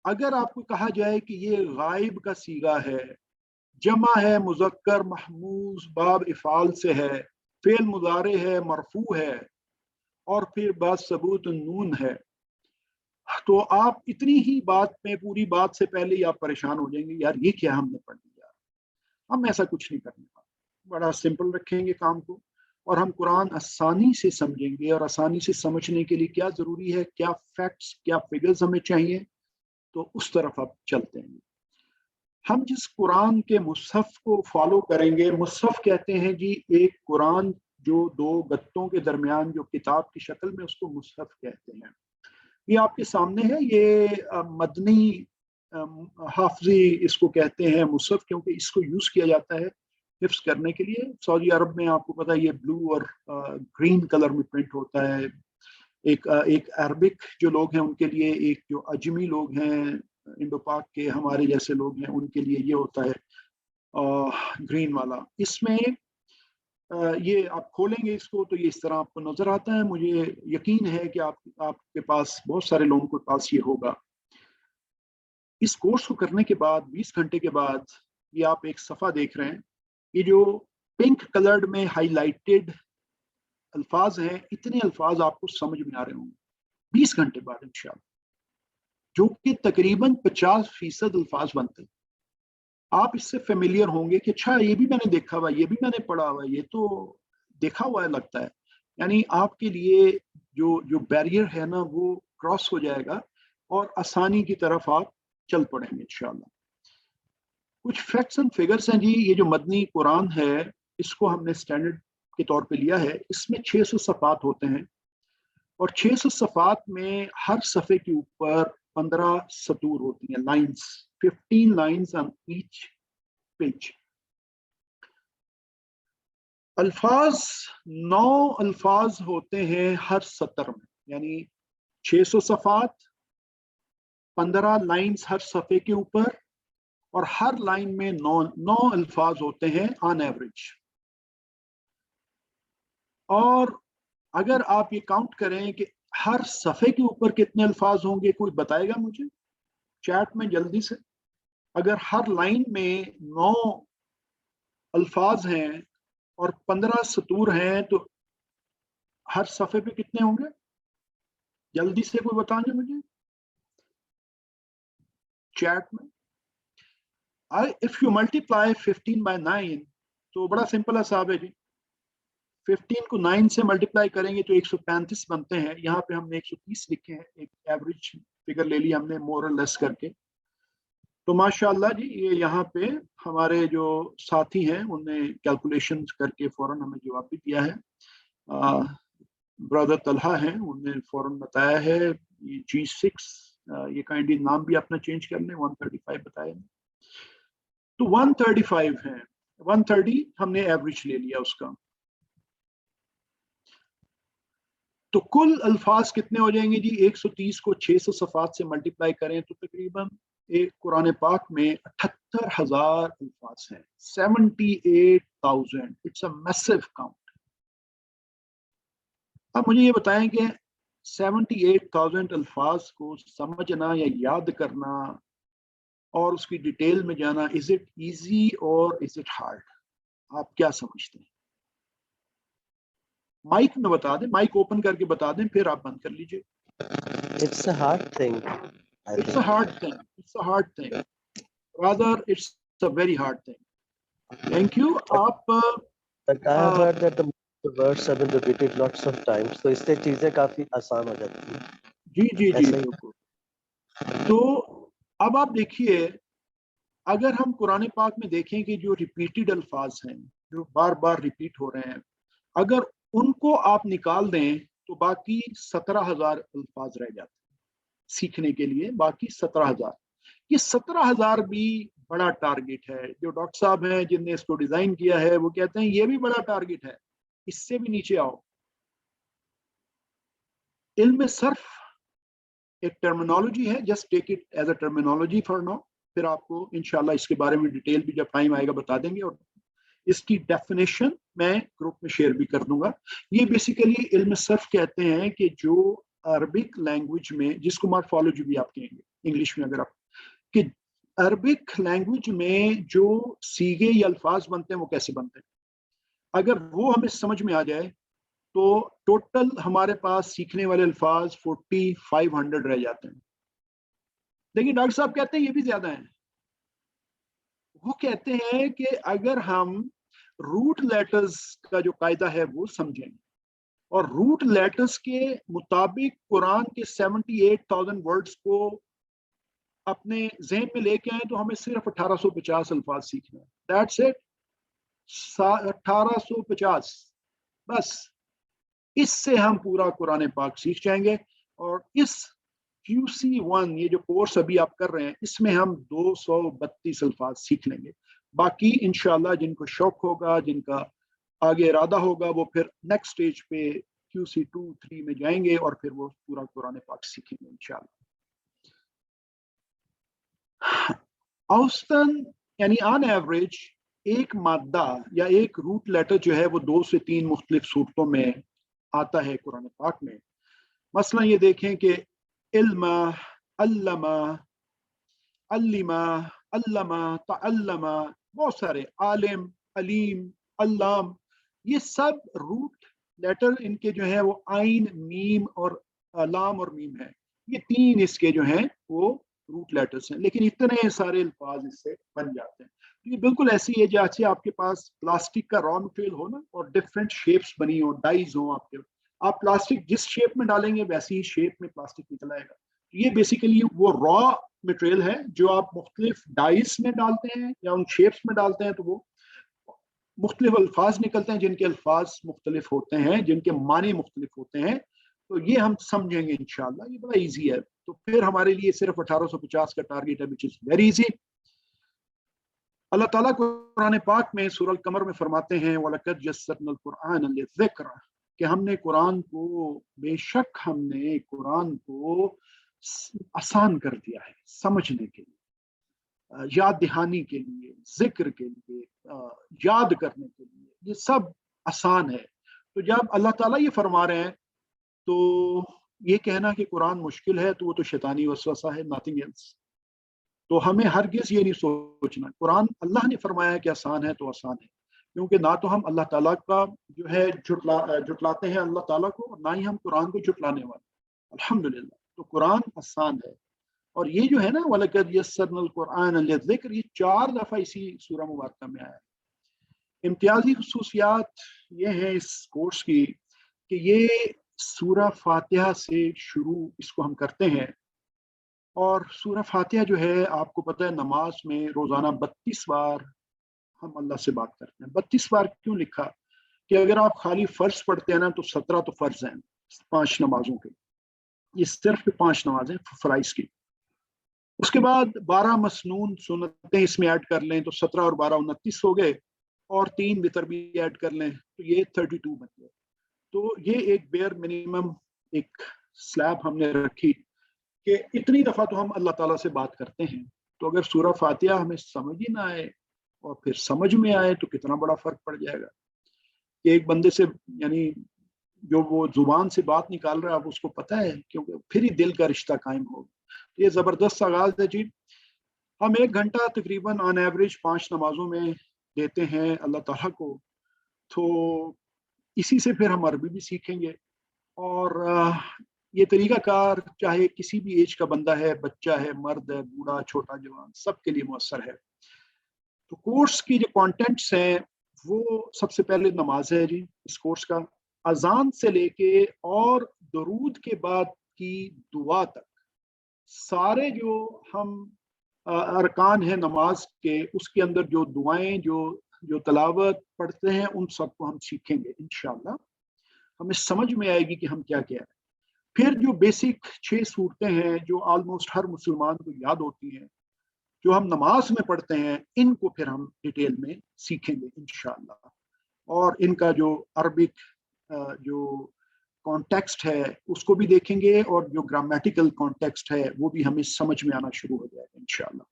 अगर आपको कहा जाए कि ये गायब का सीगा है, जमा है, मुजक्कर महमूज बाब इफ़ाल से है, फेल मुजारे है, मरफू है, और फिर बात सबूत नून है, तो आप इतनी ही बात में, पूरी बात से पहले ही आप परेशान हो जाएंगे, यार ये क्या हमने पढ़ लिया। हम ऐसा कुछ नहीं करने वाले, बड़ा सिंपल रखेंगे काम को, और हम कुरान आसानी से समझेंगे। और आसानी से समझने के लिए क्या जरूरी है, क्या फैक्ट्स, क्या फिगर्स हमें चाहिए, तो उस तरफ आप चलते हैं। ہم جس قرآن کے مصحف کو فالو کریں گے، مصحف کہتے ہیں جی ایک قرآن جو دو گتوں کے درمیان جو کتاب کی شکل میں، اس کو مصحف کہتے ہیں. یہ آپ کے سامنے ہے، یہ مدنی حافظی اس کو کہتے ہیں مصحف، کیونکہ اس کو یوز کیا جاتا ہے حفظ کرنے کے لیے. سعودی عرب میں آپ کو پتہ ہے یہ بلو اور گرین کلر میں پرنٹ ہوتا ہے. ایک عربک جو لوگ ہیں ان کے لیے، ایک جو اجمی لوگ ہیں انڈو پاک کے ہمارے جیسے لوگ ہیں، ان کے لیے یہ ہوتا ہے گرین والا. اس میں یہ آپ کھولیں گے اس کو تو یہ اس طرح آپ کو نظر آتا ہے. مجھے یقین ہے کہ آپ کے پاس بہت سارے لوگوں کے پاس یہ ہوگا. اس کورس کو کرنے کے بعد 20 گھنٹے کے بعد یہ آپ ایک صفحہ دیکھ رہے ہیں، یہ جو پنک کلرڈ میں ہائی لائٹڈ الفاظ ہیں، اتنے الفاظ آپ کو سمجھ میں آ رہے ہوں گے 20 گھنٹے بعد انشاءاللہ، جو کہ تقریباً 50% الفاظ بنتے ہیں. آپ اس سے فیملیئر ہوں گے کہ اچھا یہ بھی میں نے دیکھا ہوا، یہ بھی میں نے پڑھا ہوا، یہ تو دیکھا ہوا ہے لگتا ہے. یعنی آپ کے لیے جو بیریئر ہے نا وہ کراس ہو جائے گا اور آسانی کی طرف آپ چل پڑیں گے انشاءاللہ. کچھ فیکٹس اینڈ فگرس ہیں جی. یہ جو مدنی قرآن ہے اس کو ہم نے سٹینڈرڈ کے طور پہ لیا ہے. اس میں 600 صفحات ہوتے ہیں اور 600 صفحات میں ہر صفحے کے اوپر 15 سطور ہوتی ہیں، lines, 15 lines on each page. الفاظ 9 الفاظ ہوتے ہیں ہر سطر میں، یعنی 600 صفحات، 15 لائنز ہر صفحے کے اوپر، اور ہر لائن میں 9 الفاظ ہوتے ہیں آن ایوریج. اور اگر آپ یہ کاؤنٹ کریں کہ ہر صفحے کے اوپر کتنے الفاظ ہوں گے، کوئی بتائے گا مجھے چیٹ میں جلدی سے؟ اگر ہر لائن میں 9 الفاظ ہیں اور 15 سطور ہیں تو ہر صفحے پہ کتنے ہوں گے؟ جلدی سے کوئی بتائیں گے مجھے چیٹ میں. if you multiply 15 by 9 تو بڑا سمپل حساب ہے جی. 15 کو 9 سے ملٹیپلائی کریں گے تو 135 بنتے ہیں. یہاں پہ ہم نے 130 لکھے ہیں، ایک ایوریج فگر لے لی ہم نے مور اور لیس کر کے. تو ماشاءاللہ جی یہ یہاں پہ ہمارے جو ساتھی ہیں انہوں نے کیلکولیشن کر کے فوراً ہمیں جواب بھی دیا ہے. برادر طلحہ ہیں، انہوں نے فوراً بتایا ہے G6، یہ کائنڈلی نام بھی اپنا چینج کر لیں، 135 بتایا. تو 135 ہیں، 130 ہم نے ایوریج لے لیا اس کا. تو کل الفاظ کتنے ہو جائیں گے جی؟ 130 کو 600 صفحات سے ملٹیپلائی کریں تو تقریباً ایک قرآن پاک میں 78,000 الفاظ ہیں. 78,000. It's a massive count. اب مجھے یہ بتائیں کہ 78,000 الفاظ کو سمجھنا یا یاد کرنا اور اس کی ڈیٹیل میں جانا، از اٹ ایزی اور از اٹ ہارڈ؟ آپ کیا سمجھتے ہیں؟ مائک میں بتا دیں، مائک اوپن کر کے بتا دیں، پھر آپ بند کر لیجئے. It's a hard thing. It's a hard thing. It's a hard thing. Rather, it's a very hard thing. Thank you. آپ But I have heard that the words have been repeated lots of times, so اس سے چیزیں کافی آسان ہو جاتی ہیں. جی جی جی ایسا ہی بالکل. تو اب آپ دیکھیے، اگر ہم قرآن پاک میں دیکھیں کہ جو ریپیٹڈ الفاظ ہیں، جو بار بار ریپیٹ ہو رہے ہیں، اگر ان کو آپ نکال دیں تو باقی 17,000 الفاظ رہ جاتے ہیں سیکھنے کے لیے. باقی 17,000. یہ 17,000 بھی بڑا ٹارگٹ ہے. جو ڈاکٹر صاحب ہیں جن نے اس کو ڈیزائن کیا ہے وہ کہتے ہیں یہ بھی بڑا ٹارگٹ ہے، اس سے بھی نیچے آؤ. علم صرف ایک ٹرمینالوجی ہے، just take it as a terminology for now. پھر آپ کو انشاءاللہ اس کے بارے میں ڈیٹیل بھی جب ٹائم آئے گا بتا دیں گے، اور اس کی ڈیفینیشن میں گروپ میں شیئر بھی کر دوں گا. یہ بیسیکلی علم صرف کہتے ہیں کہ جو عربک لینگویج میں، جس کو مارفالوجی بھی آپ کہیں گے انگلش میں، اگر آپ کہ عربک لینگویج میں جو سیغے یا الفاظ بنتے ہیں وہ کیسے بنتے ہیں، اگر وہ ہمیں سمجھ میں آ جائے تو ٹوٹل ہمارے پاس سیکھنے والے الفاظ 4,500 رہ جاتے ہیں. لیکن ڈاکٹر صاحب کہتے ہیں یہ بھی زیادہ ہیں. وہ کہتے ہیں کہ اگر ہم روٹ لیٹرز کا جو قاعدہ ہے وہ سمجھیں اور روٹ لیٹرز کے مطابق قرآن کے 78,000 ورڈز کو अपने ज़हन में लेके आए तो हमें सिर्फ 1850 अल्फाज सीखने हैं, दैट्स इट। 1850 बस, इससे हम पूरा कुरान पाक सीख जाएंगे। और इस QC1 ये जो कोर्स अभी आप कर रहे हैं इसमें हम 232 अल्फाज सीख लेंगे। बाकी इंशाल्लाह जिनको शौक होगा, जिनका आगे इरादा होगा, वो फिर नेक्स्ट स्टेज पे QC2 3 में जाएंगे और फिर वो पूरा कुरान पाक सीखेंगे इंशाल्लाह। औसतन यानी ऑन एवरेज एक मादा या एक रूट लेटर जो है वो 2 से 3 मुख्तलिफ सूरतों में आता है कुरान पाक में। मसलन ये देखें कि इल्मा, अल्लमा, अल्लिमा, अल्लमा, तअल्लमा, बहुत सारे, आलिम, अलीम, अल्लाम, ये सब रूट लेटर इनके जो है वो आइन, मीम और लाम और मीम है। ये 3 इसके जो हैं वो रूट लेटर्स हैं, लेकिन इतने सारे अल्फाज इससे बन जाते हैं। तो ये बिल्कुल ऐसी है जैसे आपके पास प्लास्टिक का रॉ मटेरियल हो ना, और डिफरेंट शेप्स बनी हो, डाइज हो आपके, आप प्लास्टिक जिस शेप में डालेंगे वैसी ही शेप में प्लास्टिक निकल आएगा। ये बेसिकली वो रॉ मटेरियल है जो आप मुख्तलिफ डाइस में डालते हैं या उन शेप्स में डालते हैं तो वो मुख्तलिफ अल्फाज निकलते हैं, जिनके अल्फाज मुख्तलिफ होते हैं, जिनके माने मुख्तलिफ होते हैं। तो ये हम समझेंगे इंशाल्लाह, ये बड़ा ईजी है। तो फिर हमारे लिए सिर्फ 1850 का टारगेट है, विच इज वेरी इजी। अल्लाह ताला कुरान पाक में सूरह कमर में फरमाते हैं वलक़द यस्सरनल कुरआन लिज़िक्र, कि हमने कुरान को, बेशक हमने कुरान को आसान कर दिया है समझने के लिए, याद दहानी के लिए, जिक्र के लिए, याद करने के लिए, ये सब आसान है। तो जब अल्लाह ताला ये फरमा रहे हैं तो ये कहना कि कुरान मुश्किल है तो वो तो शैतानी वसवसा है, नथिंग एल्स। तो हमें हरगिज़ ये नहीं सोचना कुरान अल्लाह ने फरमाया कि आसान है तो आसान है, क्योंकि ना तो हम अल्लाह ताला का जो है जुटलाते हैं अल्लाह ताला को, ना ही हम कुरान को जुटलाने वाले, अल्हम्दुलिल्लाह। तो कुरान आसान है। और ये जो है ना वलक़द यस्सरनल कुरआन लिज़िक्र, ये 4 दफ़ा इसी सूरह मुबारक में आया है। इम्तियाजी खुसूसियात ये है इस कोर्स की कि ये सूरह फातिहा से शुरू इसको हम करते हैं। और सूरह फातिहा जो है आपको पता है नमाज में रोज़ाना 32 बार हम अल्लाह से बात करते हैं। 32 बार क्यों लिखा कि अगर आप खाली फ़र्ज पढ़ते हैं ना तो 17 तो फ़र्ज हैं 5 नमाजों के, ये सिर्फ 5 नमाजें फ़राइज़ की। उसके बाद 12 मसनून सुन्नतें इसमें ऐड कर लें तो 17 और 12 29 हो गए, और 3 वितर भी ऐड कर लें तो ये 32 बन गए। तो ये एक बेयर मिनिमम एक स्लैब हमने रखी कि इतनी दफ़ा तो हम अल्लाह ताला से बात करते हैं। तो अगर सूरह फातिहा हमें समझ ही ना आए और फिर समझ में आए तो कितना बड़ा फ़र्क पड़ जाएगा कि एक बंदे से, यानी जो वो जुबान से बात निकाल रहा है अब उसको पता है, क्योंकि फिर ही दिल का रिश्ता कायम होगा। तो ये ज़बरदस्त आगाज़ है जी। हम 1 घंटा तकरीबन ऑन एवरेज 5 नमाजों में देते हैं अल्लाह ताला को, तो इसी से फिर हम अरबी भी सीखेंगे। और ये तरीक़ाकार चाहे किसी भी एज का बंदा है, बच्चा है, मर्द है, बूढ़ा, छोटा, जवान, सबके लिए मुयस्सर है। तो कोर्स की जो कंटेंट्स हैं वो सबसे पहले नमाज है जी इस कोर्स का, अजान से लेके और दरूद के बाद की दुआ तक सारे जो हम अरकान हैं नमाज के, उसके अंदर जो दुआएं जो तलावत पढ़ते हैं उन सबको हम सीखेंगे इंशाल्लाह। हमें समझ में आएगी कि हम क्या क्या है। फिर जो बेसिक 6 सूरतें हैं जो ऑलमोस्ट हर मुसलमान को याद होती हैं, जो हम नमाज में पढ़ते हैं, इनको फिर हम डिटेल में सीखेंगे इंशाल्लाह। और इनका जो अरबिक जो कॉन्टेक्स्ट है उसको भी देखेंगे, और जो ग्रामेटिकल कॉन्टेक्स्ट है वो भी हमें समझ में आना शुरू हो जाएगा इंशाल्लाह।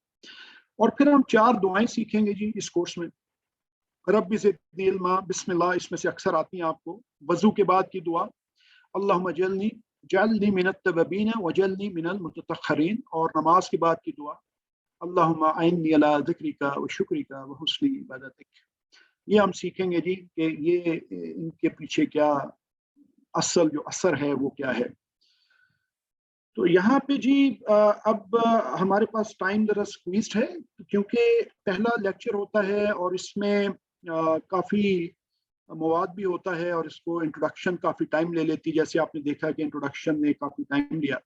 और फिर हम 4 दुआएं सीखेंगे जी इस कोर्स में। रब्बी ज़िदनी इल्मा, बिस्मिल्लाह इसमें से अक्सर आती हैं आपको। वज़ू के बाद की दुआ अल्लाहुम्मा जअलनी मिनत तव्वाबीन वजअलनी मिनल मुततख़्खरीन, और नमाज के बाद की दुआ अल्लाहुम्मा अइन्नी अला ज़िक्रिका व शुक्रिका व हुस्नि इबादतिक। ये हम सीखेंगे जी कि ये इनके पीछे क्या असल जो असर है वो क्या है। तो यहाँ पे जी अब हमारे पास टाइम जरा स्क्वीज्ड है, क्योंकि पहला लेक्चर होता है और इसमें काफ़ी मवाद भी होता है, और इसको इंट्रोडक्शन काफ़ी टाइम ले लेती है। जैसे आपने देखा कि इंट्रोडक्शन ने काफ़ी टाइम लिया।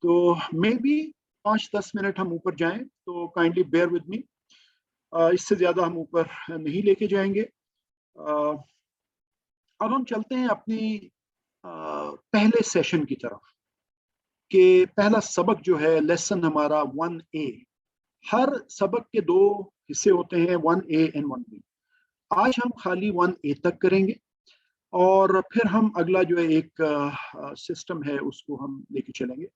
तो मे बी 5-10 मिनट हम ऊपर जाएं तो काइंडली बेयर विद मी, इससे ज़्यादा हम ऊपर नहीं लेके जाएंगे। अब हम चलते हैं अपनी पहले सेशन की तरफ, कि पहला सबक जो है लेसन हमारा 1A। हर सबक के 2 हिस्से होते हैं, 1A एंड 1B। आज हम खाली 1A तक करेंगे और फिर हम अगला जो है एक सिस्टम है उसको हम लेके चलेंगे।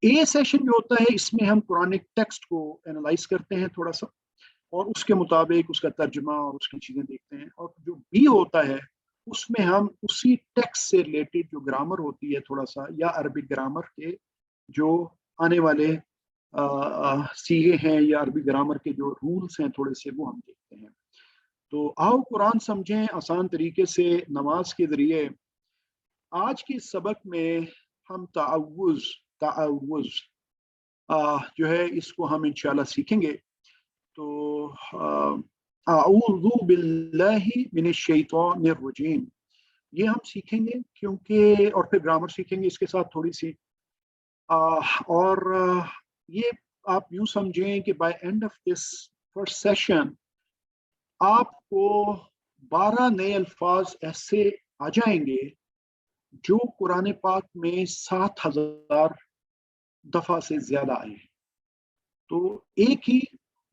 ए सेशन जो होता है इसमें हम कुरानिक टेक्स्ट को एनालाइज करते हैं थोड़ा सा, और उसके मुताबिक उसका तर्जुमा और उसकी चीज़ें देखते हैं। और जो बी होता है उसमें हम उसी टेक्स्ट से रिलेटेड जो ग्रामर होती है थोड़ा सा, या अरबिक ग्रामर के जो आने वाले सीगे हैं या अरबी ग्रामर के जो रूल्स हैं थोड़े से, वो हम देखते हैं। तो आओ कुरान समझें आसान तरीके से नमाज के ज़रिए। आज के सबक में हम ताउज़ जो है इसको हम इंशाल्लाह सीखेंगे। तो आऊज़ु बिल्लाहि मिनश शैतानिर रजीम, ये हम सीखेंगे क्योंकि, और फिर ग्रामर सीखेंगे इसके साथ थोड़ी सी। और ये आप यूं समझें कि by end of this first session आपको 12 नए अल्फाज ऐसे आ जाएंगे जो कुरान पाक में 7000 दफा से ज्यादा आए। तो एक ही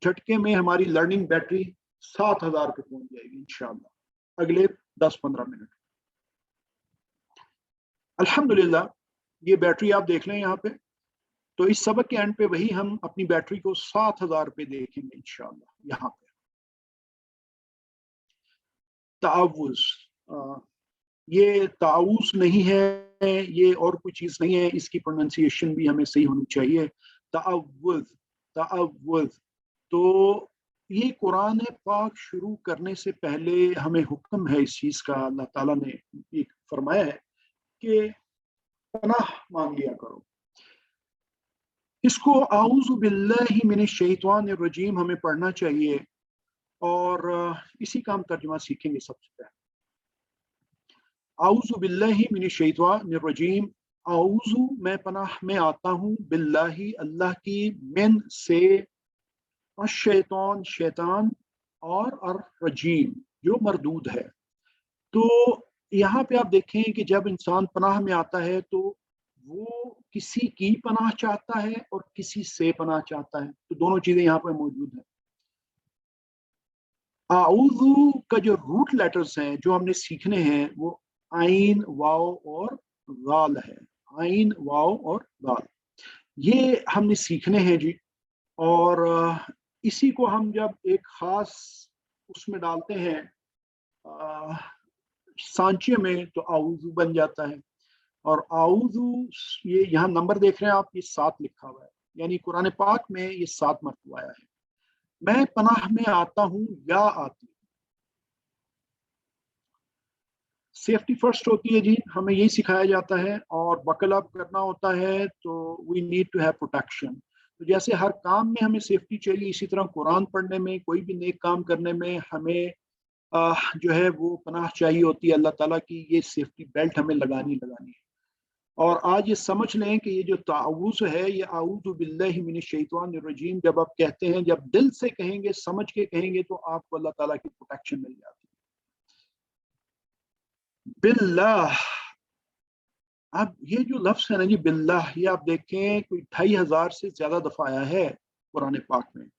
झटके में हमारी लर्निंग बैटरी 7000 पे पहुंच जाएगी इंशाअल्लाह अगले 10-15 मिनट। अल्हम्दुलिल्लाह, ये बैटरी आप देख लें यहाँ पे। तो इस सबक के एंड पे वही हम अपनी बैटरी को 7000 पे देखेंगे इंशाअल्लाह। यहाँ पे ताउज़, ये ताउस नहीं है, ये और कोई चीज नहीं है, इसकी प्रोनाउंसिएशन भी हमें सही होनी चाहिए। ताउज़, ताउज़। तो ये कुरान पाक शुरू करने से पहले हमें हुक्म है इस चीज का, अल्लाह ताला ने एक फरमाया है कि पनाह मांग लिया करो। इसको आऊज़ु बिल्लाहि मिनश शैतानिर रजीम हमें पढ़ना चाहिए, और इसी का हम तर्जुमा सीखेंगे सबसे पहले। आऊज़ु बिल्लाहि मिनश शैतानिर रजीम, आऊज़ु मैं पनाह में आता हूँ, बिल्लाहि अल्लाह की, मिन से, अश-शैतान शैतान, और रजीम जो मरदूद है। तो यहाँ पे आप देखें कि जब इंसान पनाह में आता है तो वो किसी की पनाह चाहता है और किसी से पनाह चाहता है, तो दोनों चीजें यहाँ पर मौजूद हैं। आऊज़ु का जो रूट लेटर्स हैं जो हमने सीखने हैं वो आइन, वाव और गाल है। आइन, वाव और गाल, ये हमने सीखने हैं जी। और इसी को हम जब एक खास उसमें डालते हैं सांचे में, तो आऊज़ु बन जाता है। और आऊज़ु, ये यहाँ नंबर देख रहे हैं आप, ये 7 लिखा हुआ है, यानी कुरान पाक में ये 7 मरतबा आया है। मैं पनाह में आता हूँ या आती हूँ। सेफ्टी फर्स्ट होती है जी, हमें यही सिखाया जाता है, और बकल अप करना होता है, तो we need to have protection. तो जैसे हर काम में हमें सेफ्टी चाहिए, इसी तरह कुरान पढ़ने में, कोई भी नेक काम करने में हमें जो है वो पनाह चाहिए होती है अल्लाह ताला की। ये सेफ्टी बेल्ट हमें लगानी है। और आज ये समझ लें कि ये जो ताऊज़ है, ये आऊज़ु बिल्लाहि मिनश शैतानिर रजीम जब आप कहते हैं, जब दिल से कहेंगे, समझ के कहेंगे, तो आपको अल्लाह ताला की प्रोटेक्शन मिल जाती है। बिल्लाह, अब ये जो लफ्ज़ है ना जी बिल्लाह, ये आप देखें कोई 2500 से ज्यादा दफा आया है कुरान पाक में।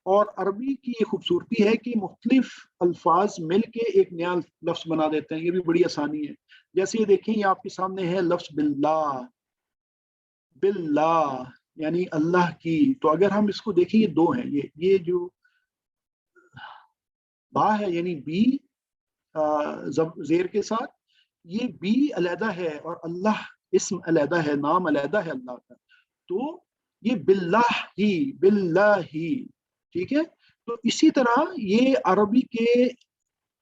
और अरबी की ये खूबसूरती है कि मुख्तलिफ अल्फाज मिल के एक नया लफ्ज़ बना देते हैं, ये भी बड़ी आसानी है। जैसे ये देखें, ये आपके सामने है लफ्ज़ बिल्लाह, बिल्लाह यानी अल्लाह की। तो अगर हम इसको देखें, ये 2 हैं, ये जो बा है यानी बी जेर के साथ, ये बी अलहदा है और अल्लाह इस्म अलहदा है, नाम अलहदा है अल्लाह का। तो ये बिल्लाह ही, ठीक है। तो इसी तरह ये अरबी के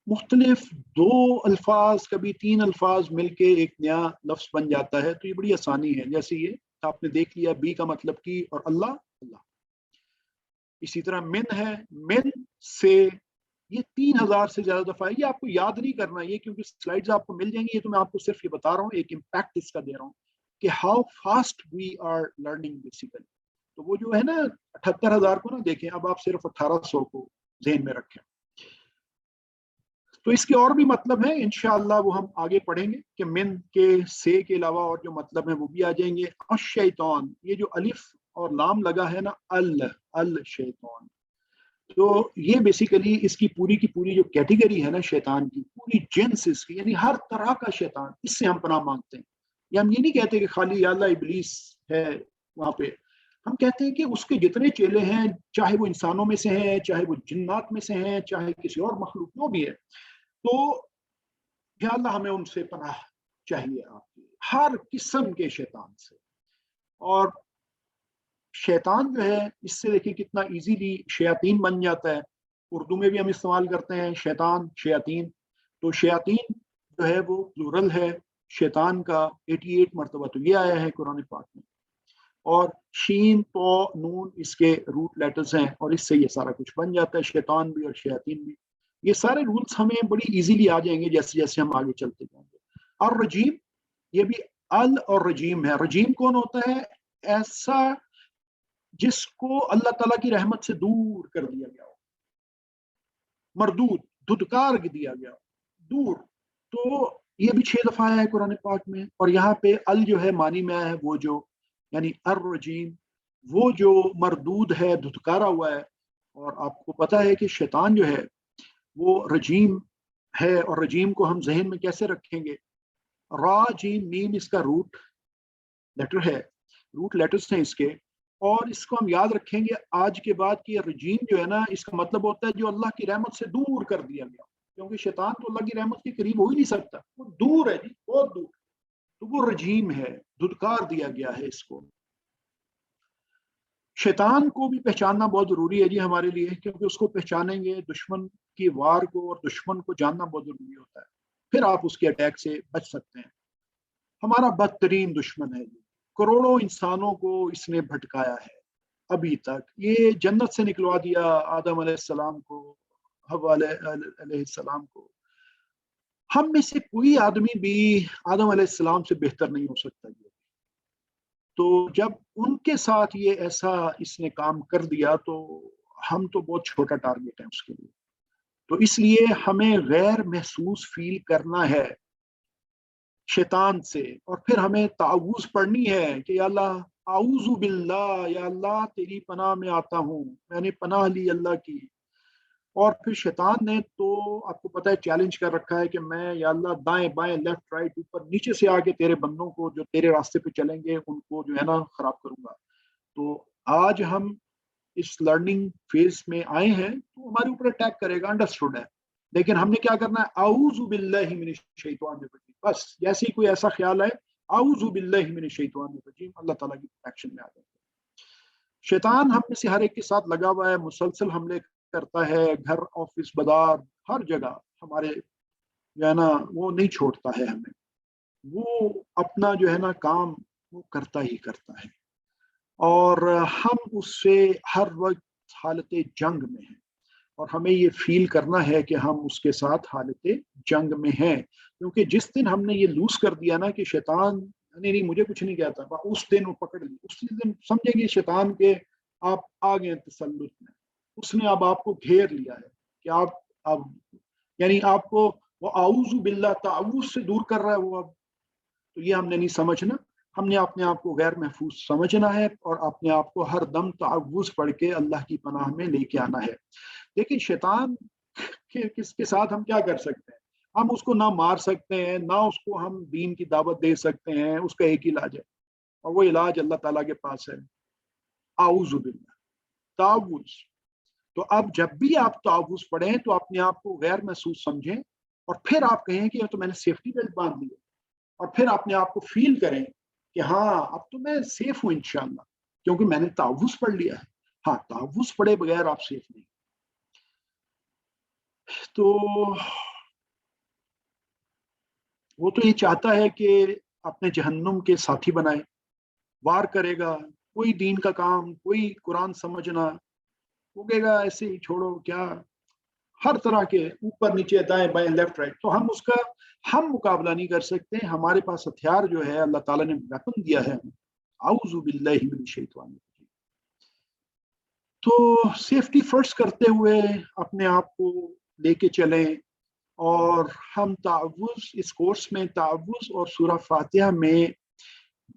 मुख्तलिफ 2 अल्फाज, कभी 3 अल्फाज मिलके एक नया लफ्ज़ बन जाता है। तो ये बड़ी आसानी है। जैसे ये आपने देख लिया, बी का मतलब की, और अल्लाह, अल्लाह। इसी तरह मिन है, मिन से, ये 3000 से ज्यादा दफा है। ये आपको याद नहीं करना ये, क्योंकि स्लाइड्स आपको मिल जाएंगी। ये तो मैं आपको सिर्फ ये बता रहा हूँ, एक इम्पैक्ट इसका दे रहा हूँ कि how fast we are learning basically. तो वो जो है ना 78,000 को ना देखें, अब आप सिर्फ 1800 को ज़हन में रखें। तो इसके और भी मतलब है, इंशाअल्लाह वो हम आगे पढ़ेंगे कि मिन के से के अलावा और जो मतलब है वो भी आ जाएंगे। अश-शैतान, ये जो अलिफ और लाम लगा है ना, अल शैतान, तो ये बेसिकली इसकी पूरी की पूरी जो कैटेगरी है ना शैतान की, पूरी जिन्स इसकी, यानी हर तरह का शैतान, इससे हम पनाह मांगते हैं। या हम ये नहीं कहते कि खाली या अल्लाह इबलीस है वहां पे, हम कहते हैं कि उसके जितने चेले हैं, चाहे वो इंसानों में से हैं, चाहे वो जिन्नात में से हैं, चाहे किसी और मखलूक में भी है, तो या अल्लाह हमें उनसे पनाह चाहिए, आपकी हर किस्म के शैतान से। और शैतान जो है, इससे देखिए कितना इजीली शयातीन बन जाता है। उर्दू में भी हम इस्तेमाल करते हैं शैतान, शयातीन। तो शयातीन जो है वो प्लूरल है शैतान का, 88 मरतबा तो ये आया है कुरान पाक में। और शीन तो नून इसके रूट लेटर्स हैं, और इससे ये सारा कुछ बन जाता है, शैतान भी और शयातीन भी। ये सारे रूल्स हमें बड़ी इजीली आ जाएंगे जैसे जैसे हम आगे चलते जाएंगे। और रजीम, ये भी अल और रजीम है। रजीम कौन होता है? ऐसा जिसको अल्लाह ताला की रहमत से दूर कर दिया गया हो, मरदूद, धुतकार दिया गया, दूर। तो ये भी 6 दफा आया है कुरान पाक में। और यहाँ पे अल जो है मानी में आया है वो जो, यानी अर रजीम, वो जो मरदूद है, धुतकारा हुआ है। और आपको पता है कि शैतान जो है वो रजीम है, और रजीम को हम जहन में कैसे रखेंगे? रा जीम मीम इसका रूट लेटर है, रूट लेटर्स हैं इसके। और इसको हम याद रखेंगे आज के बाद कि रजीम जो है ना, इसका मतलब होता है जो अल्लाह की रहमत से दूर कर दिया गया, क्योंकि शैतान तो अल्लाह की रहमत के करीब हो ही नहीं सकता, वो दूर है जी, बहुत दूर। तो वो रजीम है, धुतकार दिया गया है इसको। शैतान को भी पहचानना बहुत जरूरी है जी हमारे लिए, क्योंकि उसको पहचानेंगे दुश्मन की वार को, और दुश्मन को जानना बहुत जरूरी होता है, फिर आप उसके अटैक से बच सकते हैं। हमारा बदतरीन दुश्मन है, करोड़ों इंसानों को इसने भटकाया है अभी तक। ये जन्नत से निकलवा दिया आदम अलैहिस्सलाम को, हव्वा अलैहिस्सलाम को। हम में से कोई आदमी भी आदम अलैहिस्सलाम से बेहतर नहीं हो सकता। ये तो जब उनके साथ ये ऐसा इसने काम कर दिया, तो हम तो बहुत छोटा टारगेट है उसके लिए। तो इसलिए हमें गैर महसूस फील करना है शैतान से, और फिर हमें ताऊज़ पढ़नी है कि या अल्लाह आऊज़ु बिल्लाह, या अल्लाह तेरी पनाह में आता हूँ, मैंने पनाह ली अल्लाह की। और फिर शैतान ने तो आपको पता है चैलेंज कर रखा है कि मैं या अल्लाह दाएं बाएं, लेफ्ट राइट, ऊपर नीचे से आके तेरे बंदों को जो तेरे रास्ते पे चलेंगे उनको जो है ना खराब करूंगा। तो आज हम इस लर्निंग फेज में आए हैं, तो हमारे ऊपर अटैक करेगा, अंडरस्टूड है। लेकिन हमने क्या करना है? आऊज़ु बिल्लाहि मिनश शैतानिर रजीम, बस जैसे ही कोई ऐसा ख्याल है, आऊज़ु बिल्लाहि मिनश शैतानिर रजीम, अल्लाह ताला की प्रोटेक्शन में आ जाएंगे। शैतान हम में से हर एक के साथ लगा हुआ है, मुसलसल हमले करता है, घर, ऑफिस, बाजार, हर जगह हमारे जो है ना वो नहीं छोड़ता है हमें। वो अपना जो है ना काम वो करता ही करता है, और हम उससे हर वक्त हालत जंग में हैं। और हमें ये फील करना है कि हम उसके साथ हालत जंग में हैं, क्योंकि जिस दिन हमने ये लूज कर दिया ना कि शैतान नहीं नहीं मुझे कुछ नहीं कहता, उस दिन वो पकड़ ली, उस दिन समझेंगे शैतान के आप आ गए तसल्लुत में। उसने अब आपको घेर लिया है कि आप अब, यानी आपको वो आऊज़ु बिल्लाह ताऊज़ से दूर कर रहा है वो अब। तो ये हमने नहीं समझना, हमने अपने आप को गैर महफूज समझना है, और अपने आप को हर दम ताऊज़ पढ़ के अल्लाह की पनाह में लेके आना है। लेकिन शैतान के किसके साथ हम क्या कर सकते हैं? हम उसको ना मार सकते हैं, ना उसको हम दीन की दावत दे सकते हैं। उसका एक इलाज है, और वो इलाज अल्लाह ताला के पास है, आऊज़ु बिल्लाह, ताऊज़। तो अब जब भी आप ताऊज़ पढ़ें तो अपने आप को गैर महसूस समझें, और फिर आप कहें कि तो मैंने सेफ्टी बेल्ट बांध ली, और फिर अपने आप को फील करें कि हाँ अब तो मैं सेफ हूं इंशाल्लाह, क्योंकि मैंने ताऊज़ पढ़ लिया है। हाँ, ताऊज़ पढ़े बगैर आप सेफ नहीं। तो वो तो ये चाहता है कि अपने जहन्नुम के साथी बनाए, वार करेगा, कोई दीन का काम, कोई कुरान समझना, वो कहेगा ऐसे ही छोड़ो क्या, हर तरह के ऊपर नीचे, दाएं बाएं, लेफ्ट राइट। तो हम उसका हम मुकाबला नहीं कर सकते। हमारे पास हथियार जो है अल्लाह ताला ने वेपन दिया है, आऊज़ु बिल्लाहि मिनश शैतानिर रजीम। تو सेफ्टी फर्स्ट करते हुए अपने आप को लेके चलें और हम तावुज़ इस कोर्स में तावुज़ और सूरह फातिहा में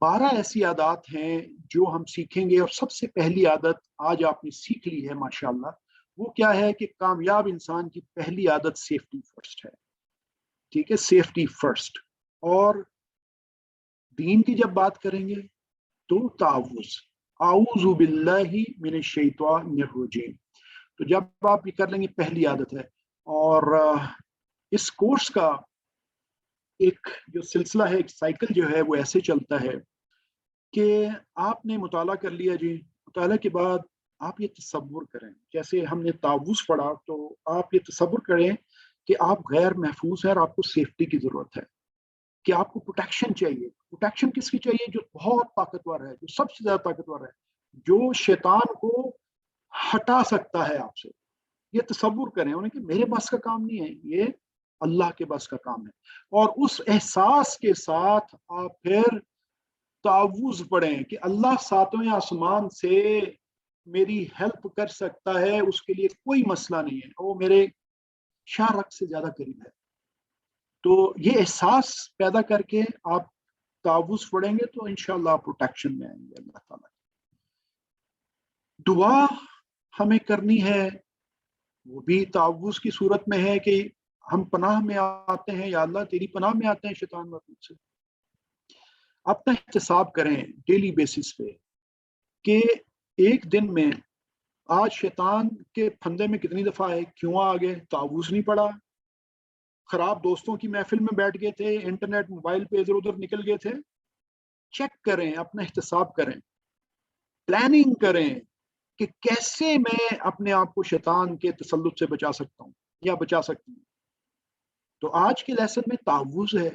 12 ऐसी आदत हैं जो हम सीखेंगे और सबसे पहली आदत आज आपने सीख ली है माशाल्लाह। वो क्या है कि कामयाब इंसान की पहली आदत सेफ्टी फर्स्ट है। ठीक है, सेफ्टी फर्स्ट। और दीन की जब बात करेंगे तो तावुज़, आऊज़ु बिल्लाहि मिनश शैतानिर रजीम। तो जब आप ये कर लेंगे पहली आदत है। और इस कोर्स का एक जो सिलसिला है, एक साइकिल जो है वो ऐसे चलता है कि आपने मुताला कर लिया जी, मुताला के बाद आप ये तसव्वुर करें, जैसे हमने तावुज़ पढ़ा तो आप ये तसव्वुर करें कि आप गैर महफूज हैं और आपको सेफ्टी की ज़रूरत है, कि आपको प्रोटेक्शन चाहिए। प्रोटेक्शन किसकी चाहिए? जो बहुत ताकतवर है, जो सबसे ज़्यादा ताकतवर है, जो शैतान को हटा सकता है आपसे। ये तसव्वुर करें उन्हें कि मेरे बस का काम नहीं है, ये अल्लाह के बस का काम है। और उस एहसास के साथ आप फिर तावुज़ पढ़ें कि अल्लाह सातवें आसमान से मेरी हेल्प कर सकता है, उसके लिए कोई मसला नहीं है, वो मेरे शारक से ज्यादा करीब है। तो ये एहसास पैदा करके आप तावुज़ पढ़ेंगे तो इंशाअल्लाह आप प्रोटेक्शन में आएंगे अल्लाह ताला। दुआ हमें करनी है, वो भी तावुज़ की सूरत में है कि हम पनाह में आते हैं, या अल्लाह तेरी पनाह में आते हैं शैतान मरदूद से। अपना एहतिसाब करें डेली बेसिस पे कि एक दिन में आज शैतान के फंदे में कितनी दफा है, क्यों आ गए, तावुज़ नहीं पढ़ा, खराब दोस्तों की महफिल में बैठ गए थे, इंटरनेट मोबाइल पे इधर उधर निकल गए थे। चेक करें, अपना एहतिसाब करें, प्लानिंग करें कि कैसे मैं अपने आप को शैतान के तसल्लुत से बचा सकता हूँ या बचा सकती हूँ। तो आज के लेसन में तावुज़ है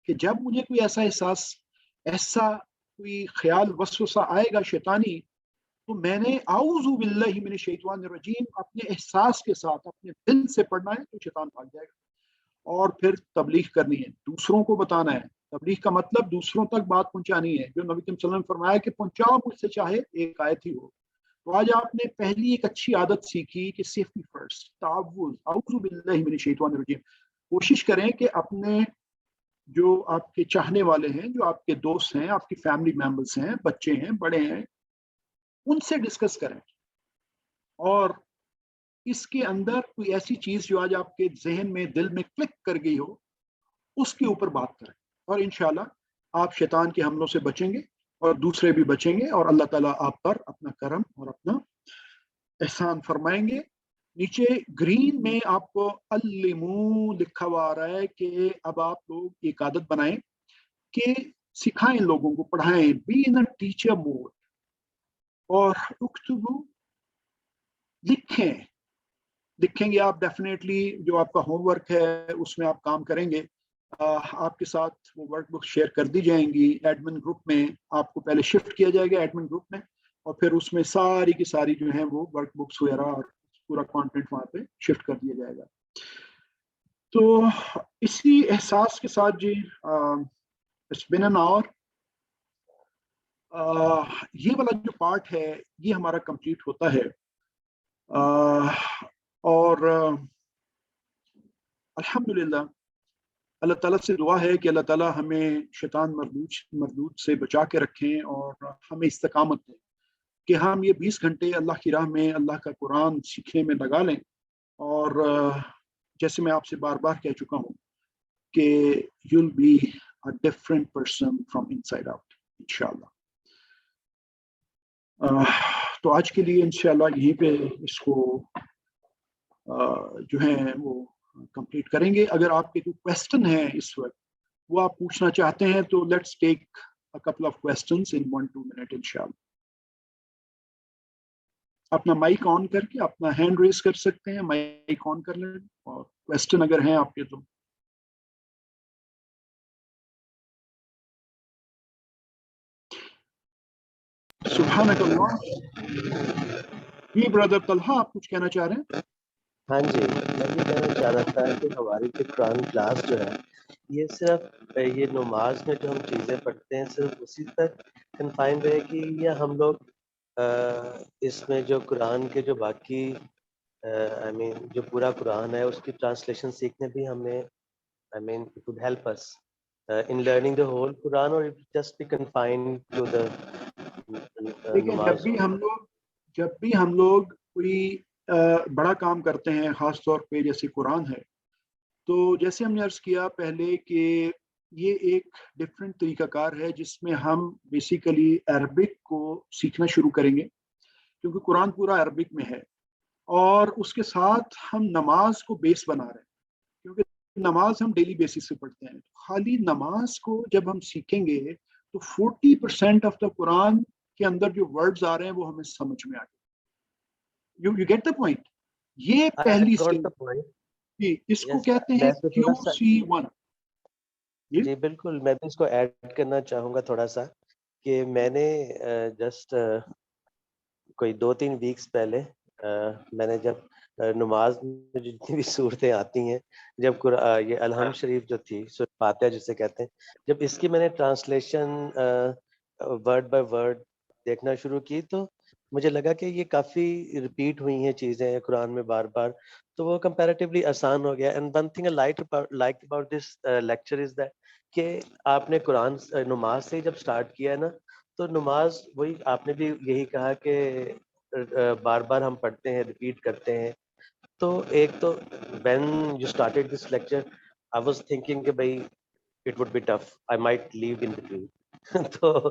कि जब मुझे कोई ऐसा एहसास, ऐसा कोई ख्याल वसवसा आएगा शैतानी, तो मैंने आऊज़ु बिल्लाहि मिनश शैतानिर रजीम अपने एहसास के साथ अपने दिल से पढ़ना है, तो शैतान भाग जाएगा। और फिर तबलीग करनी है, दूसरों को बताना है। तबलीग का मतलब दूसरों तक बात पहुंचानी है, जो नबी सल्लल्लाहु अलैहि वसल्लम ने फरमाया कि पहुंचाओ मुझसे चाहे एक आयत ही हो। तो आज आपने पहली एक अच्छी आदत सीखी कि सेफ्टी फर्स्ट, तावुज़, आऊज़ु बिल्लाहि मिनश शैतानिर रजीम। कोशिश करें कि अपने जो आपके चाहने वाले हैं, जो आपके दोस्त हैं, आपकी फैमिली मेंबर्स हैं, बच्चे हैं, बड़े हैं, उनसे डिस्कस करें। और इसके अंदर कोई ऐसी चीज जो आज आपके जहन में, दिल में क्लिक कर गई हो, उसके ऊपर बात करें। और इंशाल्लाह आप शैतान के हमलों से बचेंगे और दूसरे भी बचेंगे, और अल्लाह ताला आप पर अपना करम और अपना एहसान फरमाएंगे। नीचे ग्रीन में आपको अल्लिमू लिखा हुआ आ रहा है कि अब आप लोग एक आदत बनाएं कि सिखाएं, लोगों को पढ़ाएं, be in a teacher mode. और उक्तबू, लिखें, लिखेंगे आप डेफिनेटली। जो आपका होमवर्क है उसमें आप काम करेंगे। आपके साथ वो वर्कबुक शेयर कर दी जाएंगी एडमिन ग्रुप में। आपको पहले शिफ्ट किया जाएगा एडमिन ग्रुप में, और फिर उसमें सारी की सारी जो है वो वर्कबुक्स वगैरह और पूरा कंटेंट वहाँ पे शिफ्ट कर दिया जाएगा। तो इसी एहसास के साथ जी, इट्स बिन एन आवर, ये वाला जो पार्ट है ये हमारा कंप्लीट होता है। और अल्हम्दुलिल्लाह अल्लाह ताला से दुआ है कि अल्लाह ताला हमें शैतान मरदूद से बचा के रखें और हमें इस्तकामत दें कि हम ये 20 घंटे अल्लाह की राह में, अल्लाह का कुरान सीखने में लगा लें। और जैसे मैं आपसे बार बार कह चुका हूँ कि you'll be a different person from inside out इंशाल्लाह। तो आज के लिए इंशाल्लाह यहीं पे इसको जो है वो कंप्लीट करेंगे। अगर आपके कोई क्वेश्चन है इस वक्त, वो आप पूछना चाहते हैं, तो let's take a couple of questions in 1-2 minute इंशाल्लाह। अपना माइक ऑन करके अपना हैंड रेज कर सकते हैं, माइक ऑन कर लें, और क्वेश्चन अगर हैं आपके तो। सुभानकल्लाह। जी ब्रदर तलहा, आप कुछ कहना चाह रहे हैं? हाँ जी, मैं ये कहना चाह रहा था कि हमारी जो कुरान क्लास जो है, ये सिर्फ ये नमाज में जो हम चीज़ें पढ़ते हैं सिर्फ उसी तक कन्फाइंड रहेगी, या हम लोग اس میں جو قرآن کے جو باقی آئی مین جو پورا قرآن ہے اس کی ٹرانسلیشن سیکھنے بھی ہمیں I mean it would help us in learning the whole Quran, or it just be confined to the دیکھیں namaz? جب بھی ہم لوگ کوئی بڑا کام کرتے ہیں خاص طور پہ جیسے قرآن ہے تو جیسے ہم نے عرض کیا پہلے کہ یہ ایک ڈفرینٹ طریقہ کار ہے جس میں ہم بیسیکلی عربک کو سیکھنا شروع کریں گے کیونکہ قرآن پورا عربک میں ہے اور اس کے ساتھ ہم نماز کو بیس بنا رہے ہیں کیونکہ نماز ہم ڈیلی بیسس سے پڑھتے ہیں خالی نماز کو جب ہم سیکھیں گے تو 40% آف دا قرآن کے اندر جو ورڈز آ رہے ہیں وہ ہمیں سمجھ میں آ گئے. You get the point. یہ پہلی اسٹیج اس کو کہتے ہیں QC1. جی بالکل میں بھی اس کو ایڈ کرنا چاہوں گا تھوڑا سا کہ میں نے جسٹ کوئی 2-3 ویکس پہلے میں نے جب نماز میں جتنی بھی صورتیں آتی ہیں جب یہ الحمد شریف جو تھی سورۃ فاتحہ جسے کہتے ہیں جب اس کی میں نے ٹرانسلیشن ورڈ بائی ورڈ دیکھنا شروع کی تو مجھے لگا کہ یہ کافی ریپیٹ ہوئی ہیں چیزیں قرآن میں بار بار تو وہ کمپیریٹیولی آسان ہو گیا. And one thing I like about this lecture is that کہ آپ نے قرآن نماز سے جب سٹارٹ کیا ہے نا تو نماز وہی آپ نے بھی یہی کہا کہ بار بار ہم پڑھتے ہیں ریپیٹ کرتے ہیں تو ایک تو when you started this lecture I was thinking کہ بھائی it would be tough I might leave in between تو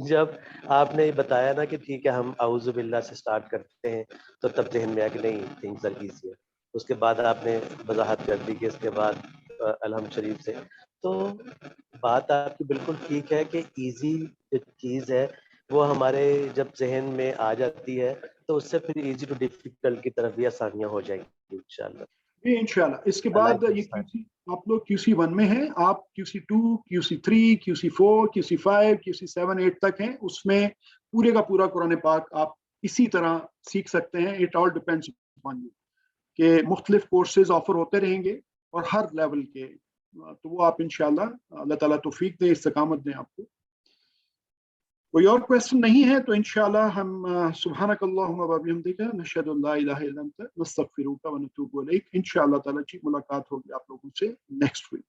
جب آپ نے بتایا نا کہ ٹھیک ہے ہم اعوذ باللہ سے سٹارٹ کرتے ہیں تو تب ذہن میں آیا کہ نہیں things are easier. اس کے بعد آپ نے وضاحت کر دی کہ اس کے بعد الحمد شریف سے تو بات آپ کی بالکل ٹھیک ہے کہ ایزی جو چیز ہے وہ ہمارے جب ذہن میں آ جاتی ہے تو اس سے پھر ایزی ٹو ڈیفیکلٹ کی طرف بھی آسانیاں ہو جائیں گی انشاءاللہ. جی انشاءاللہ. اس کے بعد یہ QC آپ لوگ QC1 میں ہیں آپ QC2 QC3 QC4 QC5 QC7 8 تک ہیں اس میں پورے کا پورا قرآن پاک آپ اسی طرح سیکھ سکتے ہیں. It all depends on you کہ مختلف کورسز آفر ہوتے رہیں گے اور ہر لیول کے تو وہ آپ انشاءاللہ اللہ تعالیٰ توفیق دے استقامت دیں آپ کو. کوئی اور کویسچن نہیں ہے تو انشاءاللہ ہم سبحانک اللہم و بحمدک نشہد ان لا الہ الا انت نستغفرک و نتوب الیک. انشاءاللہ تعالیٰ ملاقات ہوگی آپ لوگوں سے نیکسٹ ویک.